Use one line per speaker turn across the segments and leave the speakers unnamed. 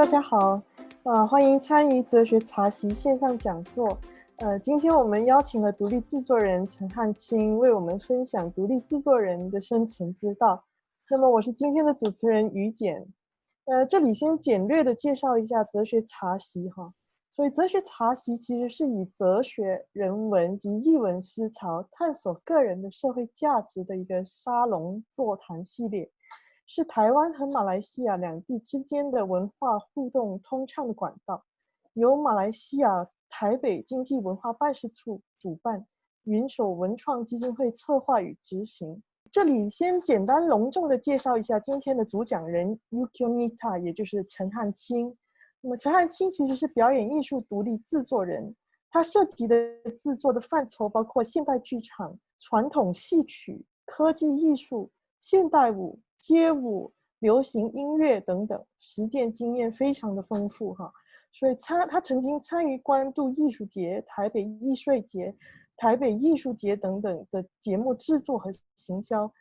大家好，欢迎参与哲学茶席线上讲座。今天我们邀请了独立制作人陈汉卿为我们分享独立制作人的生存之道。那么我是今天的主持人于简。这里先简略的介绍一下哲学茶席哈。所以哲学茶席其实是以哲学、人文及艺文思潮探索个人的社会价值的一个沙龙座谈系列。是台湾和马来西亚两地之间的文化互动通畅的管道，由马来西亚台北经济文化办事处主办，云手文创基金会策划与执行。这里先简单隆重的介绍一下今天的主讲人 Yukio Nita， 也就是陈汉卿。那么陈汉卿其实是表演艺术独立制作人，他涉及的制作的范畴包括现代剧场、传统戏曲、科技艺术、现代舞、街舞、流行音乐等等，实践经验非常的丰富哈。所以他曾经参与关渡艺术节、台北艺术节、台北艺术节等等的节目制作和行销。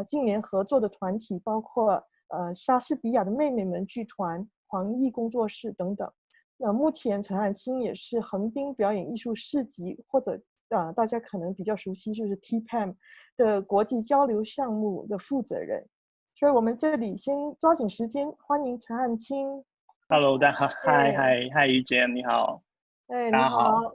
近年合作的团体包括莎士比亚的妹妹们剧团、黄奕工作室等等。目前陈汉卿也是横滨表演艺术市集或者大家可能比较熟悉就是 TPAM 的国际交流项目的负责人。所以我们这里先抓紧时间，欢迎陈汉卿。
Hello， 大家好，嗨，于杰，你好，
你
大家好，
好。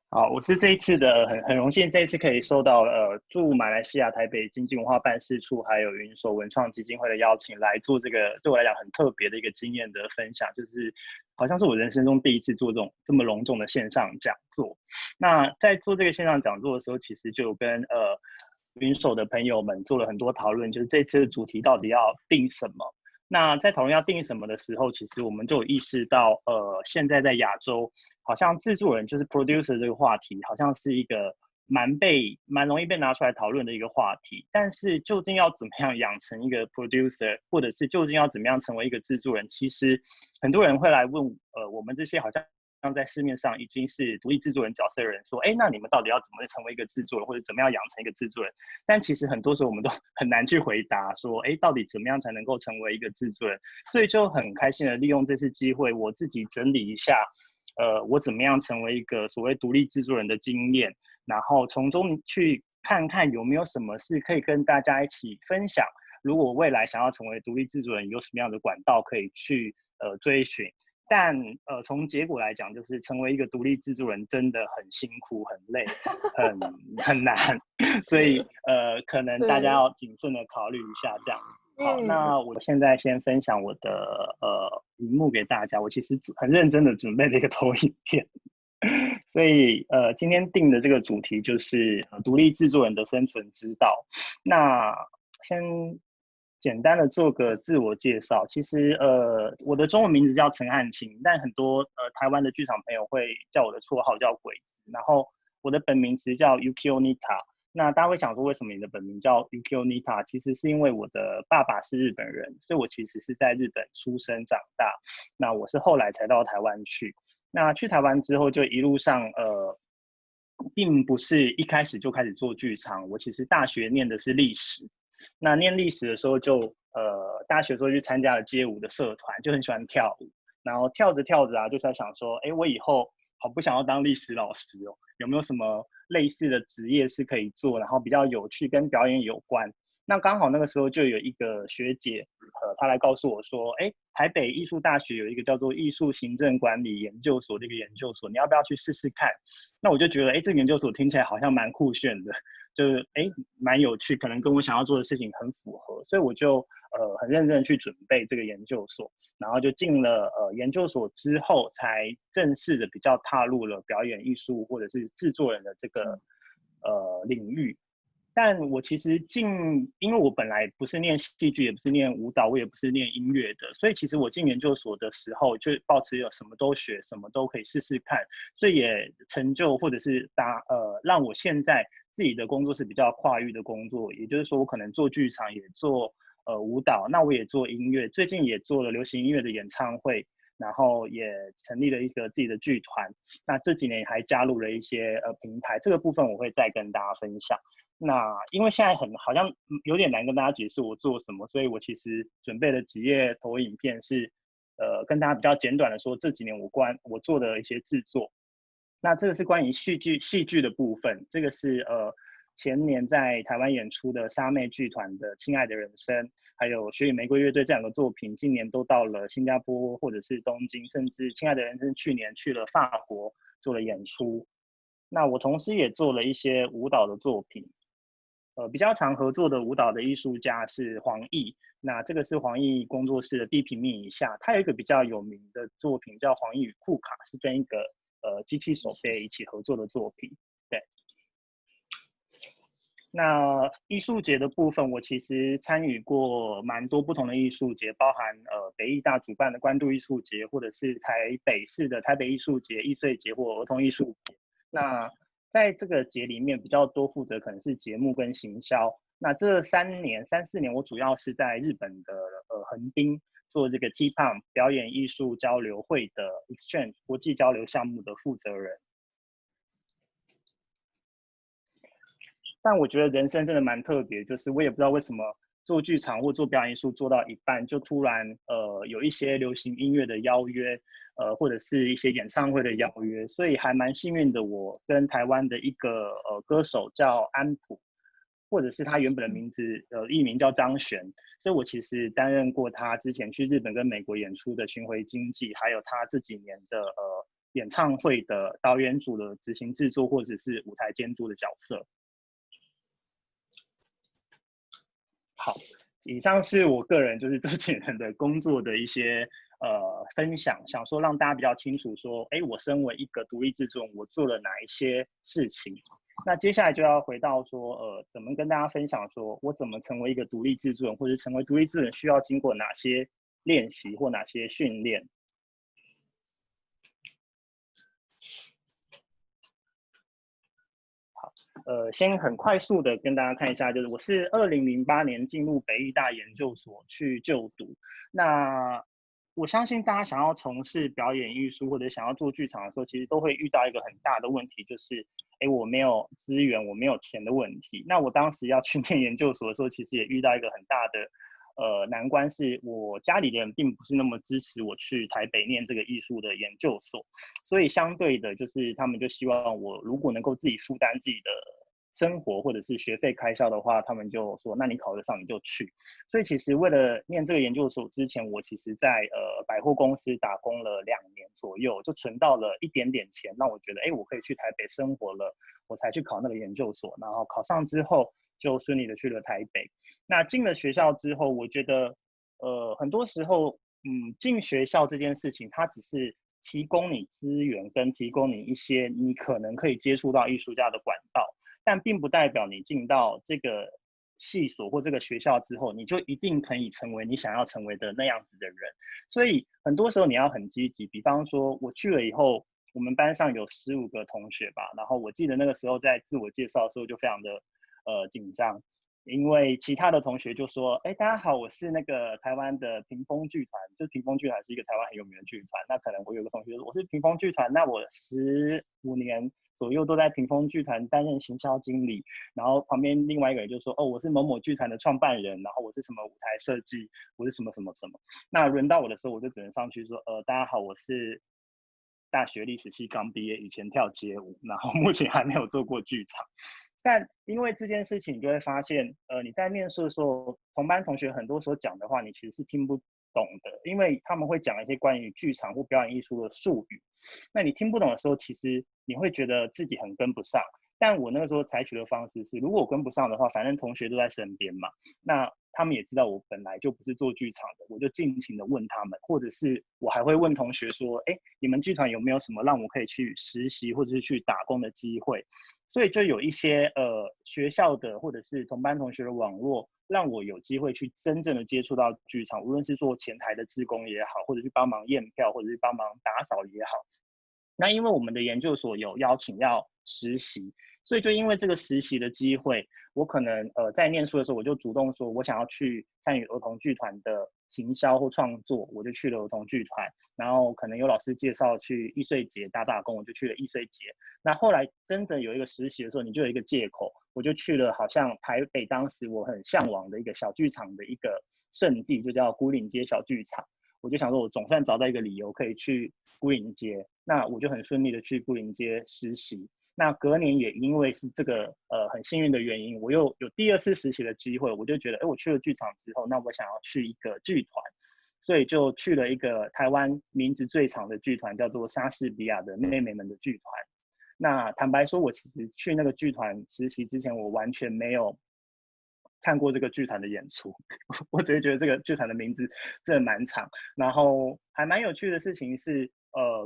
好，我是这一次的很荣幸，这一次可以受到驻马来西亚台北经济文化办事处还有云手文创基金会的邀请，来做这个对我来讲很特别的一个经验的分享，就是好像是我人生中第一次做这么隆重的线上讲座。那在做这个线上讲座的时候，其实就有跟云手的朋友们做了很多讨论，就是这次的主题到底要定什么。那在讨论要定什么的时候，其实我们就有意识到，现在在亚洲，好像制作人就是 producer 这个话题，好像是一个蛮容易被拿出来讨论的一个话题。但是究竟要怎么样养成一个 producer， 或者是究竟要怎么样成为一个制作人，其实很多人会来问，我们这些好像在市面上已经是独立制作人角色的人说，那你们到底要怎么成为一个制作人，或者怎么样养成一个制作人？但其实很多时候我们都很难去回答说，到底怎么样才能够成为一个制作人？所以就很开心的利用这次机会，我自己整理一下，我怎么样成为一个所谓独立制作人的经验，然后从中去看看有没有什么是可以跟大家一起分享。如果未来想要成为独立制作人，有什么样的管道可以去追寻？但从结果来讲，就是成为一个独立制作人真的很辛苦、很累、很难，所以可能大家要谨慎的考虑一下这样。好，那我现在先分享我的荧幕给大家。我其实很认真的准备了一个投影片，所以今天定的这个主题就是独立制作人的生存之道。那先简单的做个自我介绍，其实我的中文名字叫陈汉卿，但很多台湾的剧场朋友会叫我的绰号叫鬼子，然后我的本名其实叫 Yukio Nita。那大家会想说，为什么你的本名叫 Yukio Nita？ 其实是因为我的爸爸是日本人，所以我其实是在日本出生长大。那我是后来才到台湾去。那去台湾之后，就一路上并不是一开始就开始做剧场，我其实大学念的是历史。那念历史的时候就大学的时候去参加了街舞的社团，就很喜欢跳舞。然后跳着跳着就在想说，我以后好不想要当历史老师哦，有没有什么类似的职业是可以做，然后比较有趣，跟表演有关？那刚好那个时候就有一个学姐，她来告诉我说，台北艺术大学有一个叫做艺术行政管理研究所的一个研究所，你要不要去试试看？那我就觉得，这个研究所听起来好像蛮酷炫的，就是蛮有趣，可能跟我想要做的事情很符合，所以我就很认真的去准备这个研究所，然后就进了研究所之后，才正式的比较踏入了表演艺术或者是制作人的这个领域。但我其实因为我本来不是念戏剧，也不是念舞蹈，我也不是念音乐的，所以其实我进研究所的时候，就抱持有什么都学，什么都可以试试看，所以也成就或者是让我现在自己的工作是比较跨域的工作，也就是说我可能做剧场，也做舞蹈，那我也做音乐，最近也做了流行音乐的演唱会。然后也成立了一个自己的剧团，那这几年还加入了一些平台，这个部分我会再跟大家分享。那因为现在好像有点难跟大家解释我做什么，所以我其实准备了几页投影片是跟大家比较简短的说这几年我做的一些制作。那这个是关于戏剧的部分，这个是前年在台湾演出的沙妹剧团的《亲爱的人生》，还有雪与玫瑰乐队这两个作品，今年都到了新加坡或者是东京，甚至《亲爱的人生》去年去了法国做了演出。那我同时也做了一些舞蹈的作品，比较常合作的舞蹈的艺术家是黄奕，那这个是黄奕工作室的地平面以下，他有一个比较有名的作品叫《黄奕与库卡》，是跟一个机器手背一起合作的作品。对，那艺术节的部分，我其实参与过蛮多不同的艺术节，包含北艺大主办的关渡艺术节，或者是台北市的台北艺术节、艺穗节或儿童艺术节。那在这个节里面比较多负责可能是节目跟行销。那这3、4年，我主要是在日本的横滨做这个 T-POM 表演艺术交流会的 Exchange 国际交流项目的负责人。但我觉得人生真的蛮特别，就是我也不知道为什么做剧场或做表演艺术做到一半，就突然有一些流行音乐的邀约，或者是一些演唱会的邀约，所以还蛮幸运的。我跟台湾的一个歌手叫安普，或者是他原本的名字艺名叫张悬，所以我其实担任过他之前去日本跟美国演出的巡回经纪，还有他这几年的演唱会的导演组的执行制作或者是舞台监督的角色。好，以上是我个人就是这几年的工作的一些分享，想说让大家比较清楚说，哎，我身为一个独立制作人，我做了哪一些事情。那接下来就要回到说，怎么跟大家分享说我怎么成为一个独立制作人，或者成为独立制作人需要经过哪些练习或哪些训练。先很快速的跟大家看一下，就是我是2008年进入北艺大研究所去就读。那我相信大家想要从事表演艺术或者想要做剧场的时候，其实都会遇到一个很大的问题，就是我没有资源，我没有钱的问题。那我当时要去念研究所的时候，其实也遇到一个很大的难关，是我家里的人并不是那么支持我去台北念这个艺术的研究所，所以相对的，就是他们就希望我如果能够自己负担自己的生活或者是学费开销的话，他们就说，那你考得上你就去。所以其实为了念这个研究所之前，我其实在百货公司打工了2年左右，就存到了一点点钱，让我觉得我可以去台北生活了，我才去考那个研究所。然后考上之后就顺利的去了台北。那进了学校之后，我觉得很多时候进学校这件事情，它只是提供你资源跟提供你一些你可能可以接触到艺术家的管道，但并不代表你进到这个系所或这个学校之后，你就一定可以成为你想要成为的那样子的人。所以很多时候你要很积极，比方说我去了以后，我们班上有15个同学吧，然后我记得那个时候在自我介绍的时候就非常的紧张。因为其他的同学就说，大家好，我是那个台湾的屏风剧团，就屏风剧团是一个台湾很有名的剧团。那可能我有个同学说我是屏风剧团，那我15年左右都在屏风剧团担任行销经理。然后旁边另外一个人就说，我是某某剧团的创办人，然后我是什么舞台设计，我是什么什么什么。那轮到我的时候，我就只能上去说，大家好，我是大学历史系刚毕业，以前跳街舞，然后目前还没有做过剧场。但因为这件事情，你就会发现，你在面试的时候，同班同学很多所讲的话，你其实是听不懂的，因为他们会讲一些关于剧场或表演艺术的术语。那你听不懂的时候，其实你会觉得自己很跟不上。但我那个时候采取的方式是，如果我跟不上的话，反正同学都在身边嘛，那他们也知道我本来就不是做剧场的，我就尽情的问他们，或者是我还会问同学说，你们剧团有没有什么让我可以去实习或者是去打工的机会？所以就有一些学校的或者是同班同学的网络，让我有机会去真正的接触到剧场，无论是做前台的志工也好，或者是帮忙验票，或者是帮忙打扫也好。那因为我们的研究所有邀请要实习，所以就因为这个实习的机会，我可能在念书的时候，我就主动说我想要去参与儿童剧团的行销或创作，我就去了儿童剧团。然后可能有老师介绍去艺穗节打工，我就去了艺穗节。那后来真正有一个实习的时候，你就有一个借口，我就去了好像台北当时我很向往的一个小剧场的一个圣地，就叫牯岭街小剧场。我就想说，我总算找到一个理由可以去牯岭街，那我就很顺利的去牯岭街实习。那隔年也因为是这个很幸运的原因，我又有第2次实习的机会，我就觉得，哎，我去了剧场之后，那我想要去一个剧团，所以就去了一个台湾名字最长的剧团，叫做莎士比亚的妹妹们的剧团。那坦白说，我其实去那个剧团实习之前，我完全没有看过这个剧团的演出，我只是觉得这个剧团的名字真的蛮长。然后还蛮有趣的事情是，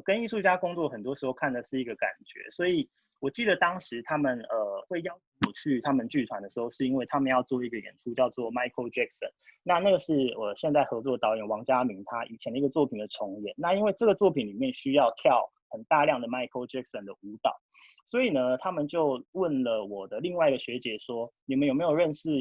跟艺术家工作很多时候看的是一个感觉，所以我记得当时他们会邀请我去他们剧团的时候，是因为他们要做一个演出叫做 Michael Jackson， 那个是我现在合作导演王家明他以前的一个作品的重演。那因为这个作品里面需要跳很大量的 Michael Jackson 的舞蹈，所以呢，他们就问了我的另外一个学姐说，你们有没有认识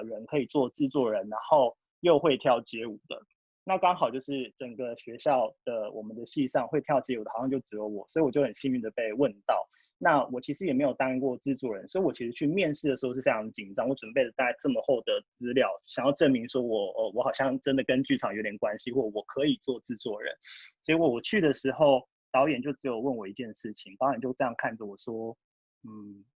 人可以做制作人，然后又会跳街舞的？那刚好就是整个学校的我们的系上会跳街舞的，好像就只有我，所以我就很幸运的被问到。那我其实也没有当过制作人，所以我其实去面试的时候是非常紧张，我准备了大概这么厚的资料，想要证明说我好像真的跟剧场有点关系，或我可以做制作人。结果我去的时候，导演就只有问我一件事情，导演就这样看着我说，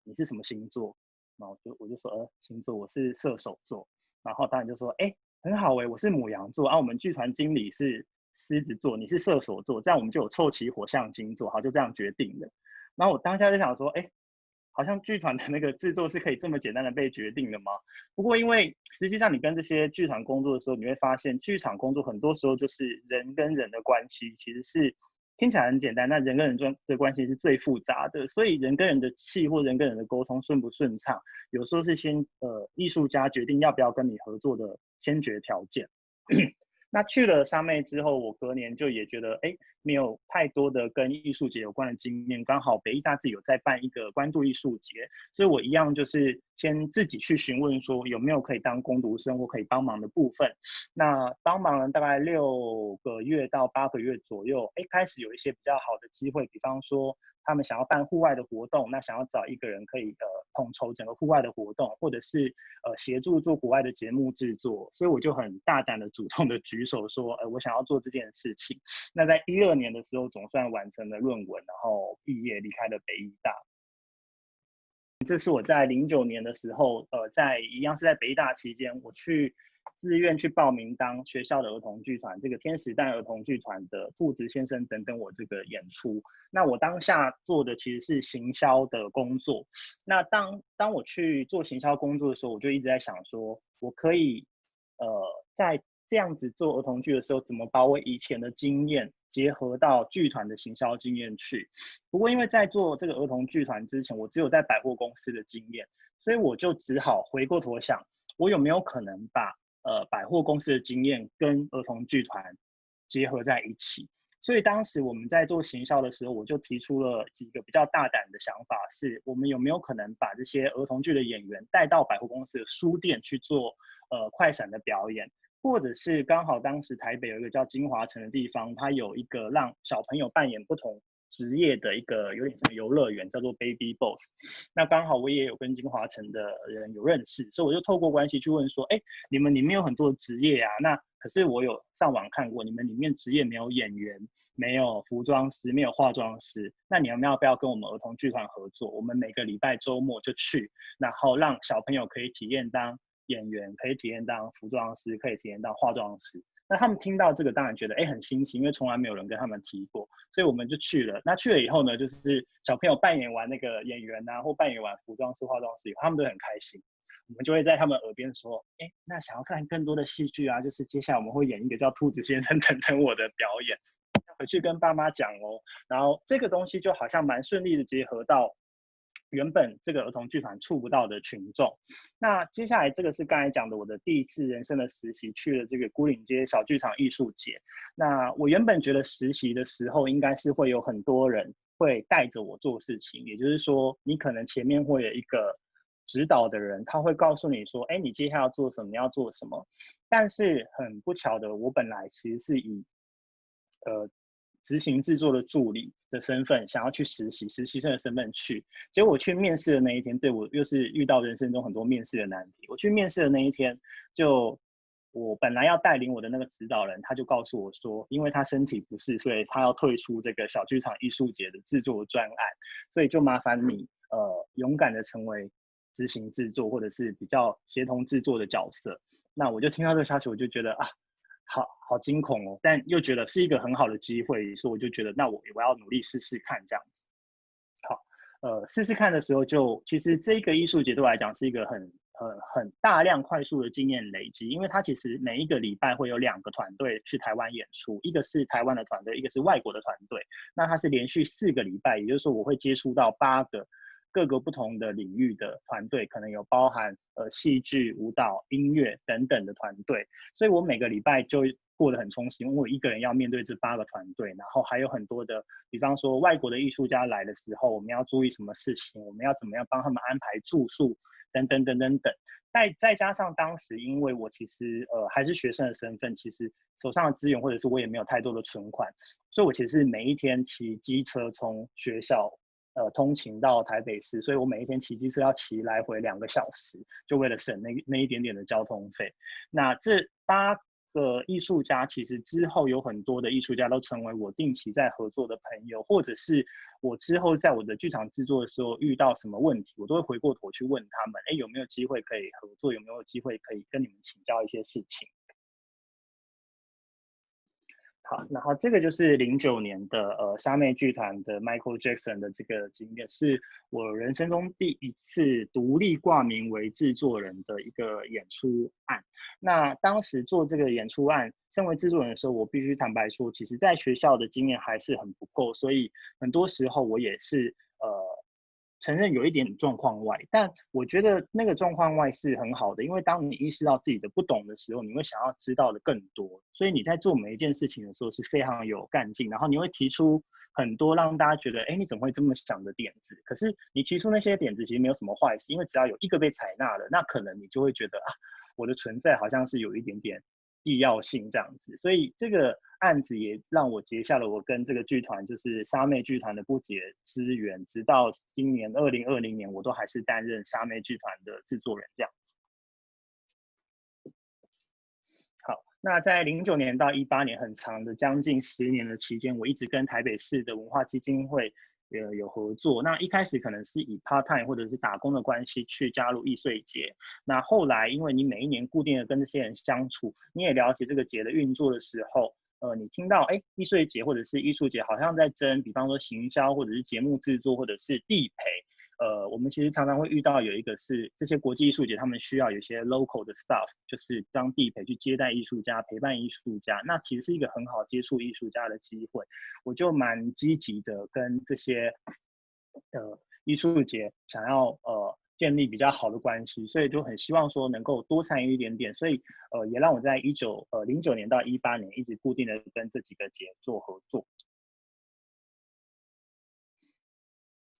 你是什么星座？然后我就说，星座我是射手座。然后导演就说，很好我是牡羊座啊，我们剧团经理是狮子座，你是射手座，这样我们就有凑齐火象星座，好，就这样决定了。然后我当下就想说，好像剧团的那个制作是可以这么简单的被决定的吗？不过因为实际上你跟这些剧团工作的时候，你会发现剧场工作很多时候就是人跟人的关系，其实是听起来很简单，那人跟人的关系是最复杂的，所以人跟人的气或人跟人的沟通顺不顺畅，有时候是先艺术家决定要不要跟你合作的先决条件。那去了沙妹之后，我隔年就也觉得，没有太多的跟艺术节有关的经验，刚好北艺大自己有在办一个关渡艺术节，所以我一样就是先自己去询问说有没有可以当工读生或可以帮忙的部分。那帮忙了大概6个月到8个月左右，开始有一些比较好的机会，比方说他们想要办户外的活动，那想要找一个人可以统筹整个户外的活动，或者是协助做国外的节目制作，所以我就很大胆的主动的举手说，我想要做这件事情。那在12年的时候，总算完成了论文，然后毕业离开了北艺大。这是我在09年的时候，一样是在北艺大期间，我去自愿去报名当学校的儿童剧团，这个天使蛋儿童剧团的兔子先生等等我这个演出。那我当下做的其实是行销的工作。那当我去做行销工作的时候，我就一直在想说，我可以在这样子做儿童剧的时候，怎么把我以前的经验结合到剧团的行销经验去。不过因为在做这个儿童剧团之前，我只有在百货公司的经验，所以我就只好回过头想，我有没有可能把百货公司的经验跟儿童剧团结合在一起。所以当时我们在做行销的时候，我就提出了几个比较大胆的想法，是我们有没有可能把这些儿童剧的演员带到百货公司的书店去做快闪的表演，或者是刚好当时台北有一个叫金华城的地方，它有一个让小朋友扮演不同职业的一个有点像游乐园，叫做 Baby Boss。那刚好我也有跟金华城的人有认识，所以我就透过关系去问说，你们里面有很多职业啊，那可是我有上网看过，你们里面职业没有演员，没有服装师，没有化妆师，那你们要不要跟我们儿童剧团合作？我们每个礼拜周末就去，然后让小朋友可以体验当演员，可以体验当服装师，可以体验当化妆师。那他们听到这个当然觉得很新奇，因为从来没有人跟他们提过，所以我们就去了。那去了以后呢，就是小朋友扮演完那个演员啊，或扮演完服装师、化妆师以后，他们都很开心。我们就会在他们耳边说，那想要看更多的戏剧啊，就是接下来我们会演一个叫兔子先生等等我的表演，要回去跟爸妈讲哦。然后这个东西就好像蛮顺利的结合到原本这个儿童剧团触不到的群众。那接下来这个是刚才讲的我的第一次人生的实习，去了这个牯岭街小剧场艺术节。那我原本觉得实习的时候应该是会有很多人会带着我做事情，也就是说你可能前面会有一个指导的人，他会告诉你说，你接下来要做什么，你要做什么。但是很不巧的，我本来其实是以执行制作的助理的身份，想要去实习生的身份去。结果我去面试的那一天，对我又是遇到人生中很多面试的难题。我去面试的那一天，就我本来要带领我的那个指导人，他就告诉我说，因为他身体不适，所以他要退出这个小剧场艺术节的制作专案，所以就麻烦你勇敢的成为执行制作或者是比较协同制作的角色。那我就听到这个消息，我就觉得啊，好惊恐哦，但又觉得是一个很好的机会，所以我就觉得那我要努力试试看这样子。好，试试看的时候其实这个艺术节对我来讲是一个很大量快速的经验累积，因为它其实每一个礼拜会有2个团队去台湾演出，一个是台湾的团队，一个是外国的团队。那它是连续4个礼拜，也就是说我会接触到8个各个不同的领域的团队，可能有包含戏剧、舞蹈、音乐等等的团队，所以我每个礼拜就过得很充实，因为我一个人要面对这8个团队，然后还有很多的，比方说外国的艺术家来的时候，我们要注意什么事情，我们要怎么样帮他们安排住宿等等等等等。再加上当时因为我其实还是学生的身份，其实手上的资源或者是我也没有太多的存款，所以我其实每一天骑机车从学校通勤到台北市，所以我每一天骑机车要骑来回2个小时，就为了省那一点点的交通费。那这8个艺术家，其实之后有很多的艺术家都成为我定期在合作的朋友，或者是我之后在我的剧场制作的时候遇到什么问题，我都会回过头去问他们，有没有机会可以合作，有没有机会可以跟你们请教一些事情。好，然后这个就是09年的沙妹剧团的 Michael Jackson 的这个经验，是我人生中第一次独立挂名为制作人的一个演出案。那当时做这个演出案，身为制作人的时候，我必须坦白说，其实在学校的经验还是很不够，所以很多时候我也是承认有一点状况外，但我觉得那个状况外是很好的，因为当你意识到自己的不懂的时候，你会想要知道的更多，所以你在做每一件事情的时候是非常有干劲，然后你会提出很多让大家觉得，你怎么会这么想的点子？可是你提出那些点子其实没有什么坏事，因为只要有一个被采纳了，那可能你就会觉得啊，我的存在好像是有一点点必要性这样子，所以这个案子也让我结下了我跟这个剧团，就是沙妹剧团的不解之缘，直到今年2020年，我都还是担任沙妹剧团的制作人这样子。好，那在09年到18年很长的将近10年的期间，我一直跟台北市的文化基金会有合作。那一开始可能是以 part time 或者是打工的关系去加入艺穗节。那后来因为你每一年固定的跟这些人相处，你也了解这个节的运作的时候，你听到艺穗节或者是艺术节好像在争，比方说行销或者是节目制作或者是地陪。我们其实常常会遇到有一个是这些国际艺术节，他们需要有一些 local 的 staff， 就是当地陪去接待艺术家、陪伴艺术家，那其实是一个很好接触艺术家的机会。我就蛮积极的跟这些艺术节想要建立比较好的关系，所以就很希望说能够多参与一点点，所以也让我在09年到18年一直固定的跟这几个节做合作。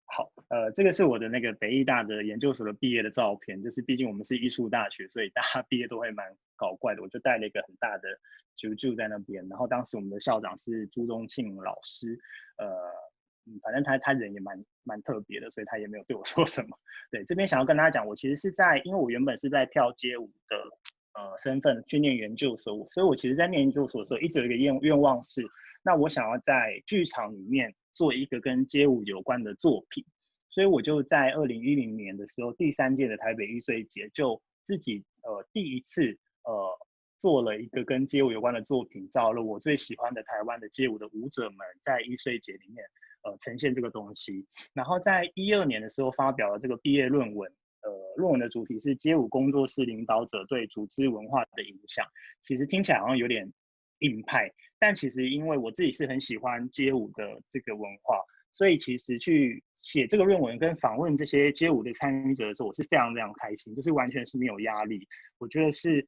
好，这个是我的那个北艺大的研究所的毕业的照片，就是毕竟我们是艺术大学，所以大家毕业都会蛮搞怪的。我就带了一个很大的啾在那边，然后当时我们的校长是朱宗庆老师，反正他人也蛮特别的，所以他也没有对我说什么。对，这边想要跟大家讲，我其实是因为我原本是在跳街舞的身份去念研究所，所以我其实在念研究所的时候一直有一个愿望是，那我想要在剧场里面做一个跟街舞有关的作品，所以我就在2010年的时候，第3届的台北艺穗节就自己第一次做了一个跟街舞有关的作品，找了我最喜欢的台湾的街舞的舞者们在艺穗节里面呈现这个东西，然后在12年的时候发表了这个毕业论文。论文的主题是街舞工作室领导者对组织文化的影响。其实听起来好像有点硬派，但其实因为我自己是很喜欢街舞的这个文化，所以其实去写这个论文跟访问这些街舞的参与者的时候，我是非常非常开心，就是完全是没有压力。我觉得是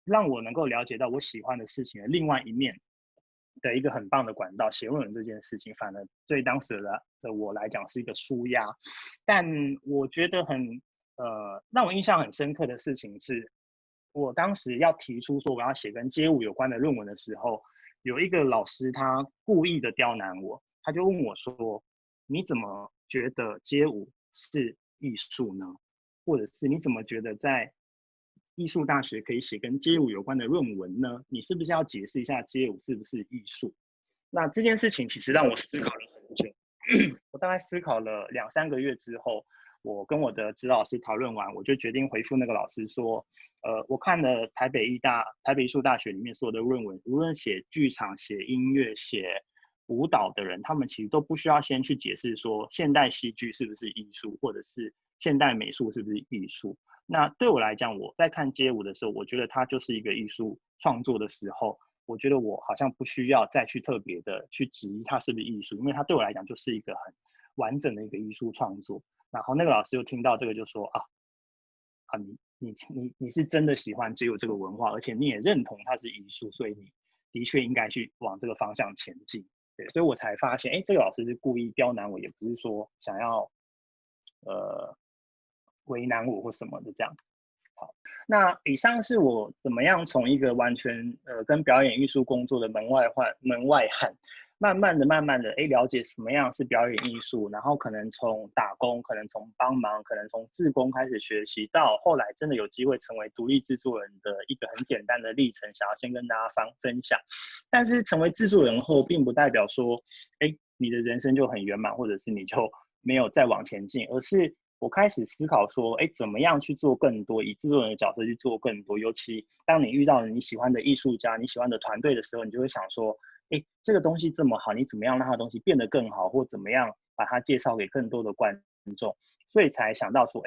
让我能够了解到我喜欢的事情的另外一面的一个很棒的管道。写论文这件事情，反而对当时的我来讲是一个抒压。但我觉得让我印象很深刻的事情是，我当时要提出说我要写跟街舞有关的论文的时候，有一个老师他故意的刁难我，他就问我说：“你怎么觉得街舞是艺术呢？或者是你怎么觉得在艺术大学可以写跟街舞有关的论文呢？你是不是要解释一下街舞是不是艺术？那这件事情其实让我思考了很久，我大概思考了2-3个月之后，我跟我的指导老师讨论完，我就决定回复那个老师说，我看了台北艺术大学里面所有的论文，无论写剧场、写音乐、写舞蹈的人，他们其实都不需要先去解释说现代戏剧是不是艺术，或者是现代美术是不是艺术。那对我来讲，我在看街舞的时候，我觉得它就是一个艺术创作的时候，我觉得我好像不需要再去特别的去质疑它是不是艺术，因为它对我来讲就是一个很完整的一个艺术创作。然后那个老师就听到这个就说你是真的喜欢街舞这个文化，而且你也认同它是艺术，所以你的确应该去往这个方向前进。对，所以我才发现，这个老师是故意刁难我，也不是说想要为难我或什么的这样。好，那以上是我怎么样从一个完全跟表演艺术工作的门外汉，慢慢的了解什么样是表演艺术，然后可能从打工，可能从帮忙，可能从志工开始学习，到后来真的有机会成为独立制作人的一个很简单的历程，想要先跟大家分享。但是成为制作人后，并不代表说，你的人生就很圆满，或者是你就没有再往前进，而是我开始思考说，怎么样去做更多，以制作人的角色去做更多。尤其当你遇到了你喜欢的艺术家、你喜欢的团队的时候，你就会想说，这个东西这么好，你怎么样让它的东西变得更好，或怎么样把它介绍给更多的观众？所以才想到说，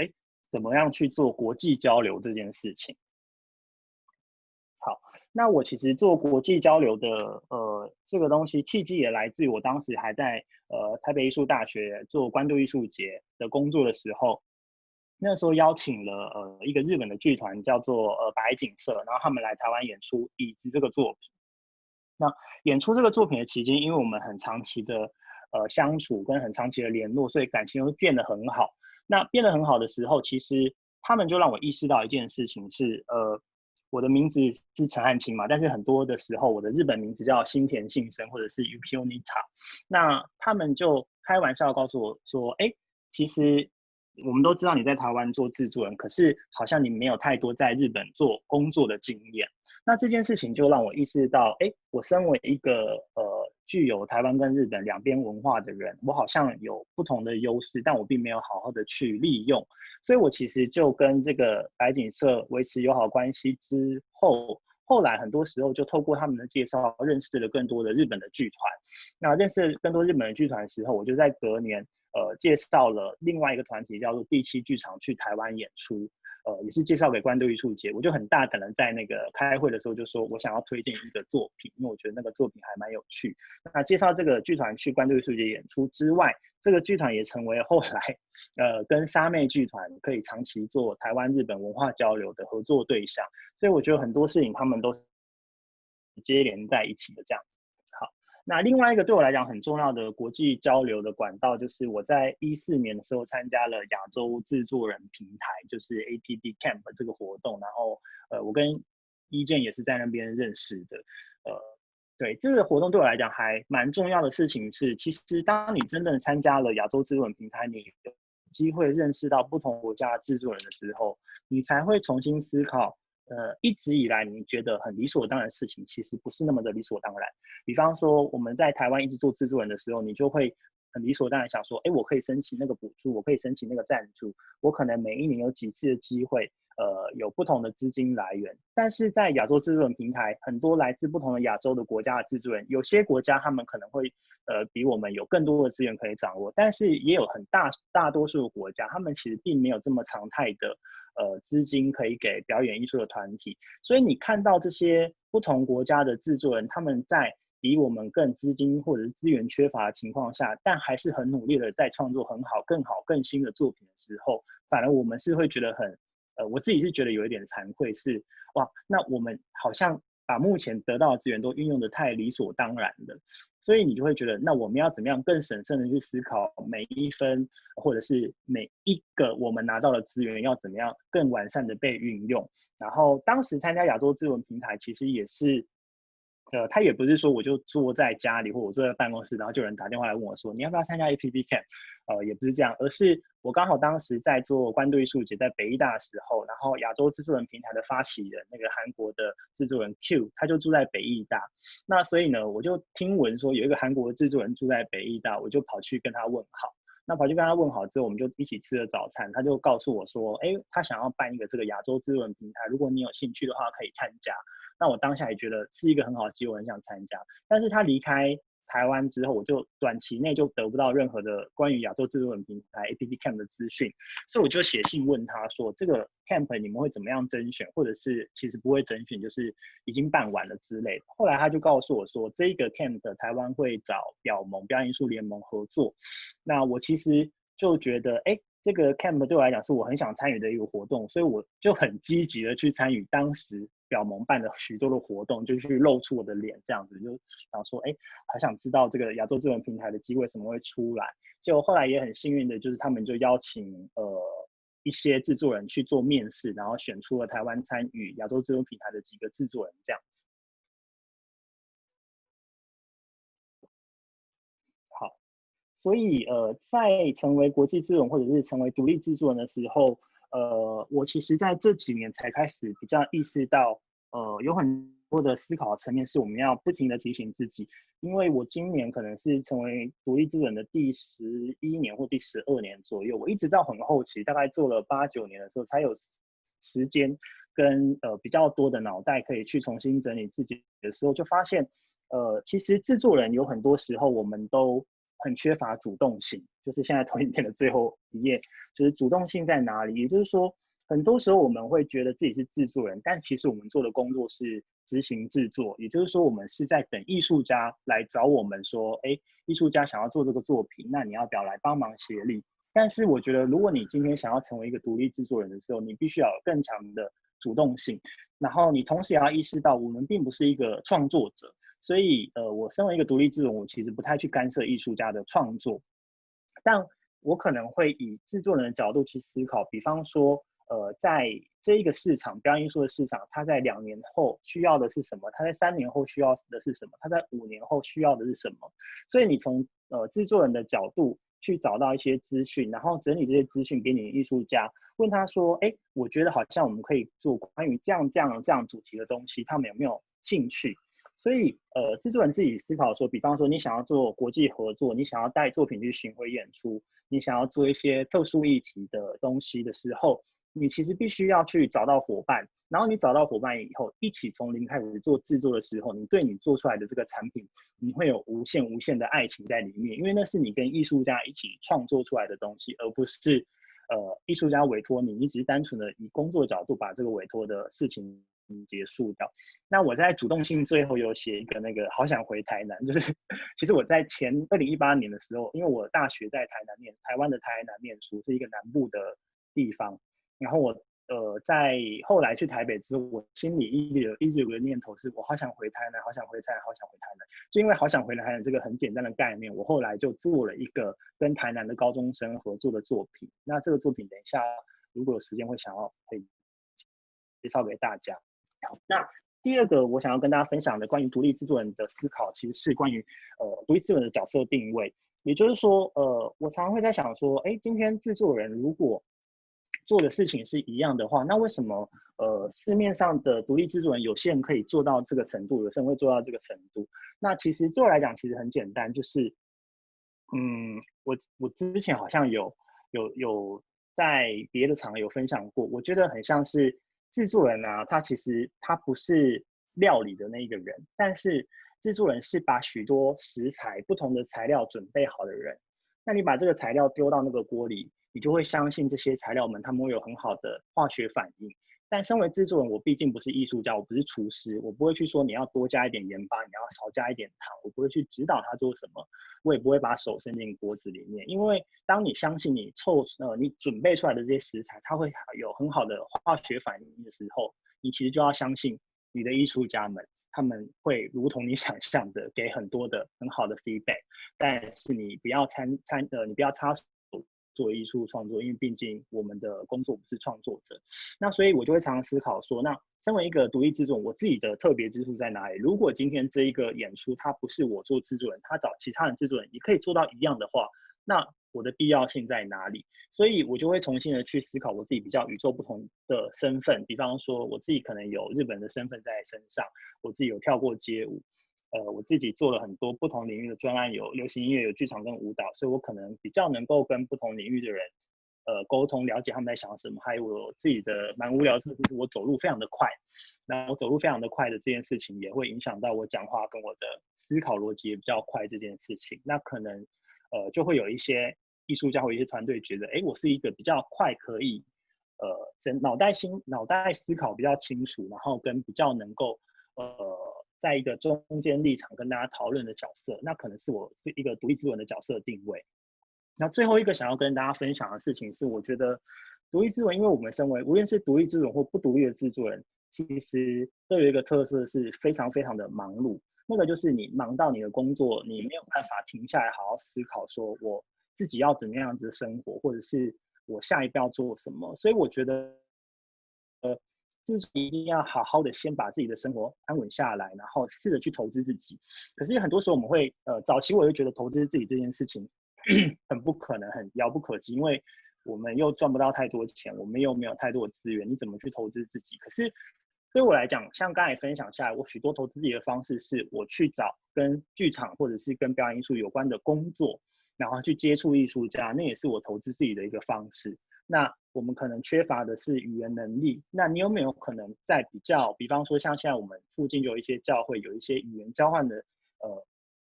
怎么样去做国际交流这件事情。好，那我其实做国际交流的这个东西契机也来自于我当时还在台北艺术大学做关渡艺术节的工作的时候，那时候邀请了一个日本的剧团叫做白井社，然后他们来台湾演出《椅子》这个作品。那演出这个作品的期间，因为我们很长期的相处跟很长期的联络，所以感情会变得很好。那变得很好的时候，其实他们就让我意识到一件事情是，我的名字是陈汉卿嘛，但是很多的时候我的日本名字叫新田信生或者是 Yukio Nita。那他们就开玩笑告诉我说，其实我们都知道你在台湾做制作人，可是好像你没有太多在日本做工作的经验。那这件事情就让我意识到，我身为一个具有台湾跟日本两边文化的人，我好像有不同的优势，但我并没有好好的去利用。所以我其实就跟这个白井社维持友好关系之后，后来很多时候就透过他们的介绍，认识了更多的日本的剧团。那认识更多日本的剧团的时候，我就在隔年介绍了另外一个团体叫做第七剧场去台湾演出。也是介绍给关渡艺术节，我就很大胆的在那个开会的时候就说，我想要推荐一个作品，因为我觉得那个作品还蛮有趣。那介绍这个剧团去关渡艺术节演出之外，这个剧团也成为后来跟沙妹剧团可以长期做台湾日本文化交流的合作对象。所以我觉得很多事情他们都接连在一起的这样。好。那另外一个对我来讲很重要的国际交流的管道，就是我在2014年的时候参加了亚洲制作人平台，就是 APP Camp 这个活动，然后我跟一健也是在那边认识的。对，这个活动对我来讲还蛮重要的事情是，其实当你真正参加了亚洲制作人平台，你有机会认识到不同国家的制作人的时候，你才会重新思考。一直以来你觉得很理所当然的事情，其实不是那么的理所当然。比方说我们在台湾一直做制作人的时候，你就会很理所当然想说，我可以申请那个补助，我可以申请那个赞助，我可能每一年有几次的机会，有不同的资金来源。但是在亚洲制作人平台，很多来自不同的亚洲的国家的制作人，有些国家他们可能会比我们有更多的资源可以掌握，但是也有很大多数的国家，他们其实并没有这么常态的资金可以给表演艺术的团体。所以你看到这些不同国家的制作人，他们在比我们更资金或者是资源缺乏的情况下，但还是很努力的在创作很好、更新的作品的时候，反而我们是会觉得我自己是觉得有一点惭愧，是哇，那我们好像把目前得到的资源都运用的太理所当然了。所以你就会觉得，那我们要怎么样更审慎的去思考每一分，或者是每一个我们拿到的资源要怎么样更完善的被运用。然后当时参加亚洲制文平台，其实也是他也不是说我就坐在家里或我坐在办公室，然后就有人打电话来问我说你要不要参加 APP Camp，也不是这样，而是我刚好当时在做关渡艺术节，在北艺大的时候，然后亚洲制作人平台的发起人那个韩国的制作人 Q， 他就住在北艺大。那所以呢，我就听闻说有一个韩国的制作人住在北艺大，我就跑去跟他问好。那跑去跟他问好之后，我们就一起吃了早餐。他就告诉我说，他想要办一个这个亚洲制作人平台，如果你有兴趣的话，可以参加。那我当下也觉得是一个很好的机会，很想参加。但是他离开台湾之后，我就短期内就得不到任何的关于亚洲制作人平台 APP Camp 的资讯，所以我就写信问他说，这个 Camp 你们会怎么样甄选，或者是其实不会甄选，就是已经办完了之类的。后来他就告诉我说，这个 Camp 台湾会找表演艺术联盟合作。那我其实就觉得，这个 Camp 对我来讲是我很想参与的一个活动，所以我就很积极的去参与当时表盟办的许多的活动，就去露出我的脸，这样子就想说，还想知道这个亚洲智能平台的机会什么会出来。结果后来也很幸运的，就是他们就邀请一些制作人去做面试，然后选出了台湾参与亚洲智能平台的几个制作人这样子。好，所以在成为国际制作人或者是成为独立制作人的时候，我其实在这几年才开始比较意识到，有很多的思考层面是我们要不停的提醒自己，因为我今年可能是成为独立制作人的第11年或第12年左右，我一直到很后期，大概做了8、9年的时候，才有时间跟比较多的脑袋可以去重新整理自己的时候，就发现，其实制作人有很多时候我们都很缺乏主动性，就是现在投影片的最后一页，就是主动性在哪里？也就是说，很多时候我们会觉得自己是制作人，但其实我们做的工作是执行制作，也就是说，我们是在等艺术家来找我们说，艺术家想要做这个作品，那你要不要来帮忙协力？但是我觉得，如果你今天想要成为一个独立制作人的时候，你必须要有更强的主动性，然后你同时也要意识到，我们并不是一个创作者。所以，我身为一个独立制作人，我其实不太去干涉艺术家的创作，但我可能会以制作人的角度去思考，比方说，在这一个市场，表演艺术的市场，它在2年后需要的是什么？它在3年后需要的是什么？它在5年后需要的是什么？所以你从制作人的角度去找到一些资讯，然后整理这些资讯给你的艺术家，问他说，我觉得好像我们可以做关于这样主题的东西，他们有没有兴趣？所以，制作人自己思考说，比方说你想要做国际合作，你想要带作品去巡回演出，你想要做一些特殊议题的东西的时候，你其实必须要去找到伙伴，然后你找到伙伴以后，一起从零开始做制作的时候，你对你做出来的这个产品，你会有无限的爱情在里面，因为那是你跟艺术家一起创作出来的东西，而不是艺术家委托你，你只是单纯的以工作角度把这个委托的事情结束掉。那我在主动性最后有写一个那个好想回台南，就是其实我在前2018年的时候，因为我大学在台湾的台南念书，是一个南部的地方，然后我在后来去台北之后，我心里一直有个念头是，我好想回台南，好想回台南，好想回台南。就因为好想回台南这个很简单的概念，我后来就做了一个跟台南的高中生合作的作品。那这个作品等一下如果有时间会想要可以介绍给大家。好，那第二个我想要跟大家分享的关于独立制作人的思考，其实是关于独立制作人的角色定位。也就是说，我常常会在想说，今天制作人如果做的事情是一样的话，那为什么市面上的独立制作人有些人可以做到这个程度，有些人会做到这个程度？那其实对我来讲，其实很简单，就是我之前好像有在别的场合有分享过，我觉得很像是制作人啊，他其实他不是料理的那一个人，但是制作人是把许多食材、不同的材料准备好的人。那你把这个材料丢到那个锅里，你就会相信这些材料们他们会有很好的化学反应。但身为制作人，我毕竟不是艺术家，我不是厨师，我不会去说你要多加一点盐巴，你要少加一点糖，我不会去指导他做什么，我也不会把手伸进锅子里面。因为当你相信你你准备出来的这些食材，它会有很好的化学反应的时候，你其实就要相信你的艺术家们，他们会如同你想象的给很多的很好的 feedback， 但是你不要你不要插手做艺术创作，因为毕竟我们的工作不是创作者。那所以我就会常常思考说，那身为一个独立制作人，我自己的特别之处在哪里？如果今天这一个演出它不是我做制作人，他找其他人制作人也可以做到一样的话，那我的必要性在哪里？所以我就会重新的去思考我自己比较与众不同的身份，比方说我自己可能有日本的身份在身上，我自己有跳过街舞，我自己做了很多不同领域的专案，有流行音乐、有剧场跟舞蹈，所以我可能比较能够跟不同领域的人沟通，了解他们在想什么。还有我自己的蛮无聊的特质是我走路非常的快，那我走路非常的快的这件事情也会影响到我讲话跟我的思考逻辑也比较快这件事情。那可能就会有一些艺术家或一些团队觉得，我是一个比较快可以脑袋思考比较清楚，然后跟比较能够在一个中间立场跟大家讨论的角色，那可能是我是一个独立资文的角色定位。那最后一个想要跟大家分享的事情是，我觉得独立资文，因为我们身为无论是独立资文或不独立的制作人，其实都有一个特色是非常非常的忙碌。那个就是你忙到你的工作，你没有办法停下来好好思考，说我自己要怎么样子的生活，或者是我下一步要做什么。所以我觉得，自己一定要好好的先把自己的生活安稳下来，然后试着去投资自己。可是很多时候我们会，早期我就觉得投资自己这件事情很不可能，很遥不可及，因为我们又赚不到太多钱，我们又没有太多的资源，你怎么去投资自己？可是对我来讲，像刚才分享下来，我许多投资自己的方式是我去找跟剧场或者是跟表演艺术有关的工作，然后去接触艺术家，那也是我投资自己的一个方式。那我们可能缺乏的是语言能力，那你有没有可能在比方说像现在我们附近有一些教会有一些语言交换的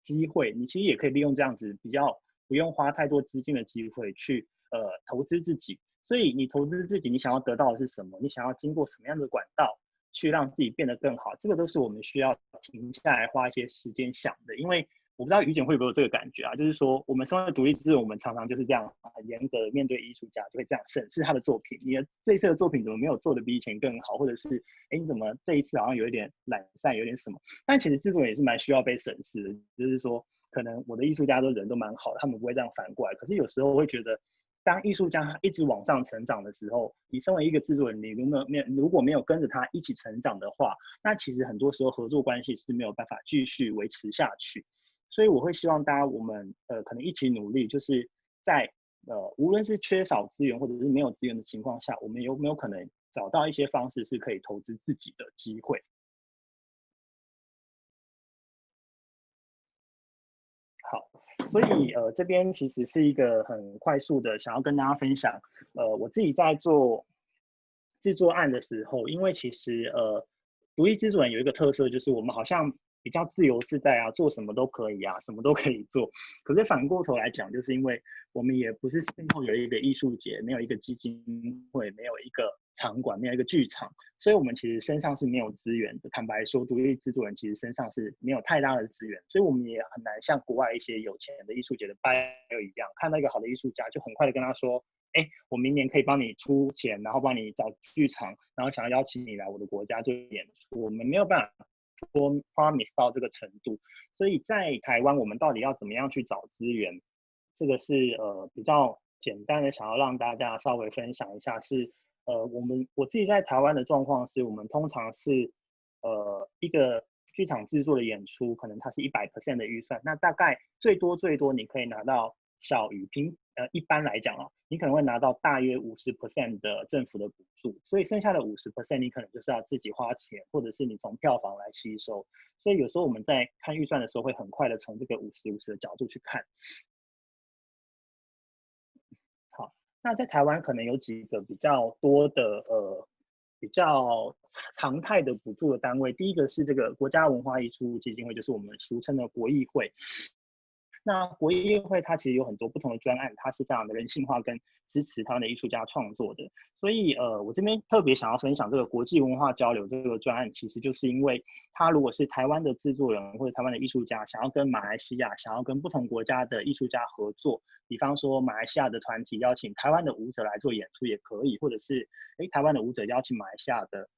机会，你其实也可以利用这样子比较不用花太多资金的机会去投资自己。所以你投资自己，你想要得到的是什么？你想要经过什么样的管道去让自己变得更好？这个都是我们需要停下来花一些时间想的。因为我不知道于简会不会有这个感觉啊，就是说我们身为独立制作人，我们常常就是这样很严格的面对艺术家，就会这样审视他的作品。你的这一次的作品怎么没有做的比以前更好？或者是你怎么这一次好像有一点懒散，有点什么？但其实制作人也是蛮需要被审视的，就是说可能我的艺术家都人都蛮好的，他们不会这样反过来。可是有时候我会觉得，当艺术家一直往上成长的时候，你身为一个制作人，你如果没有跟着他一起成长的话，那其实很多时候合作关系是没有办法继续维持下去。所以我会希望大家我们可能一起努力，就是在无论是缺少资源或者是没有资源的情况下，我们有没有可能找到一些方式是可以投资自己的机会？好，所以这边其实是一个很快速的想要跟大家分享，我自己在做制作案的时候，因为其实独立制作人有一个特色，就是我们好像比较自由自在啊，做什么都可以啊，什么都可以做。可是反过头来讲，就是因为我们也不是背后有一个艺术节，没有一个基金会，没有一个场馆，没有一个剧场，所以我们其实身上是没有资源的。坦白说，独立制作人其实身上是没有太大的资源，所以我们也很难像国外一些有钱的艺术节的 buyer 一样，看到一个好的艺术家，就很快的跟他说，我明年可以帮你出钱，然后帮你找剧场，然后想要邀请你来我的国家做演出。我们没有办法说 promise 到这个程度，所以在台湾，我们到底要怎么样去找资源？这个是比较简单的，想要让大家稍微分享一下是。我自己在台湾的状况是，我们通常是一个剧场制作的演出，可能它是100% 的预算，那大概最多你可以拿到小于一般来讲啊，你可能会拿到大约50% 的政府的补助，所以剩下的50% 你可能就是要自己花钱，或者是你从票房来吸收。所以有时候我们在看预算的时候，会很快的从这个50-50的角度去看。好，那在台湾可能有几个比较多的比较常态的补助的单位，第一个是这个国家文化艺术基金会，就是我们俗称的国艺会。那国艺会它其实有很多不同的专案，它是非常的人性化跟支持台湾的艺术家创作的。所以我这边特别想要分享这个国际文化交流这个专案，其实就是因为它如果是台湾的制作人或者台湾的艺术家想要跟马来西亚、想要跟不同国家的艺术家合作，比方说马来西亚的团体邀请台湾的舞者来做演出也可以，或者是台湾的舞者邀请马来西亚的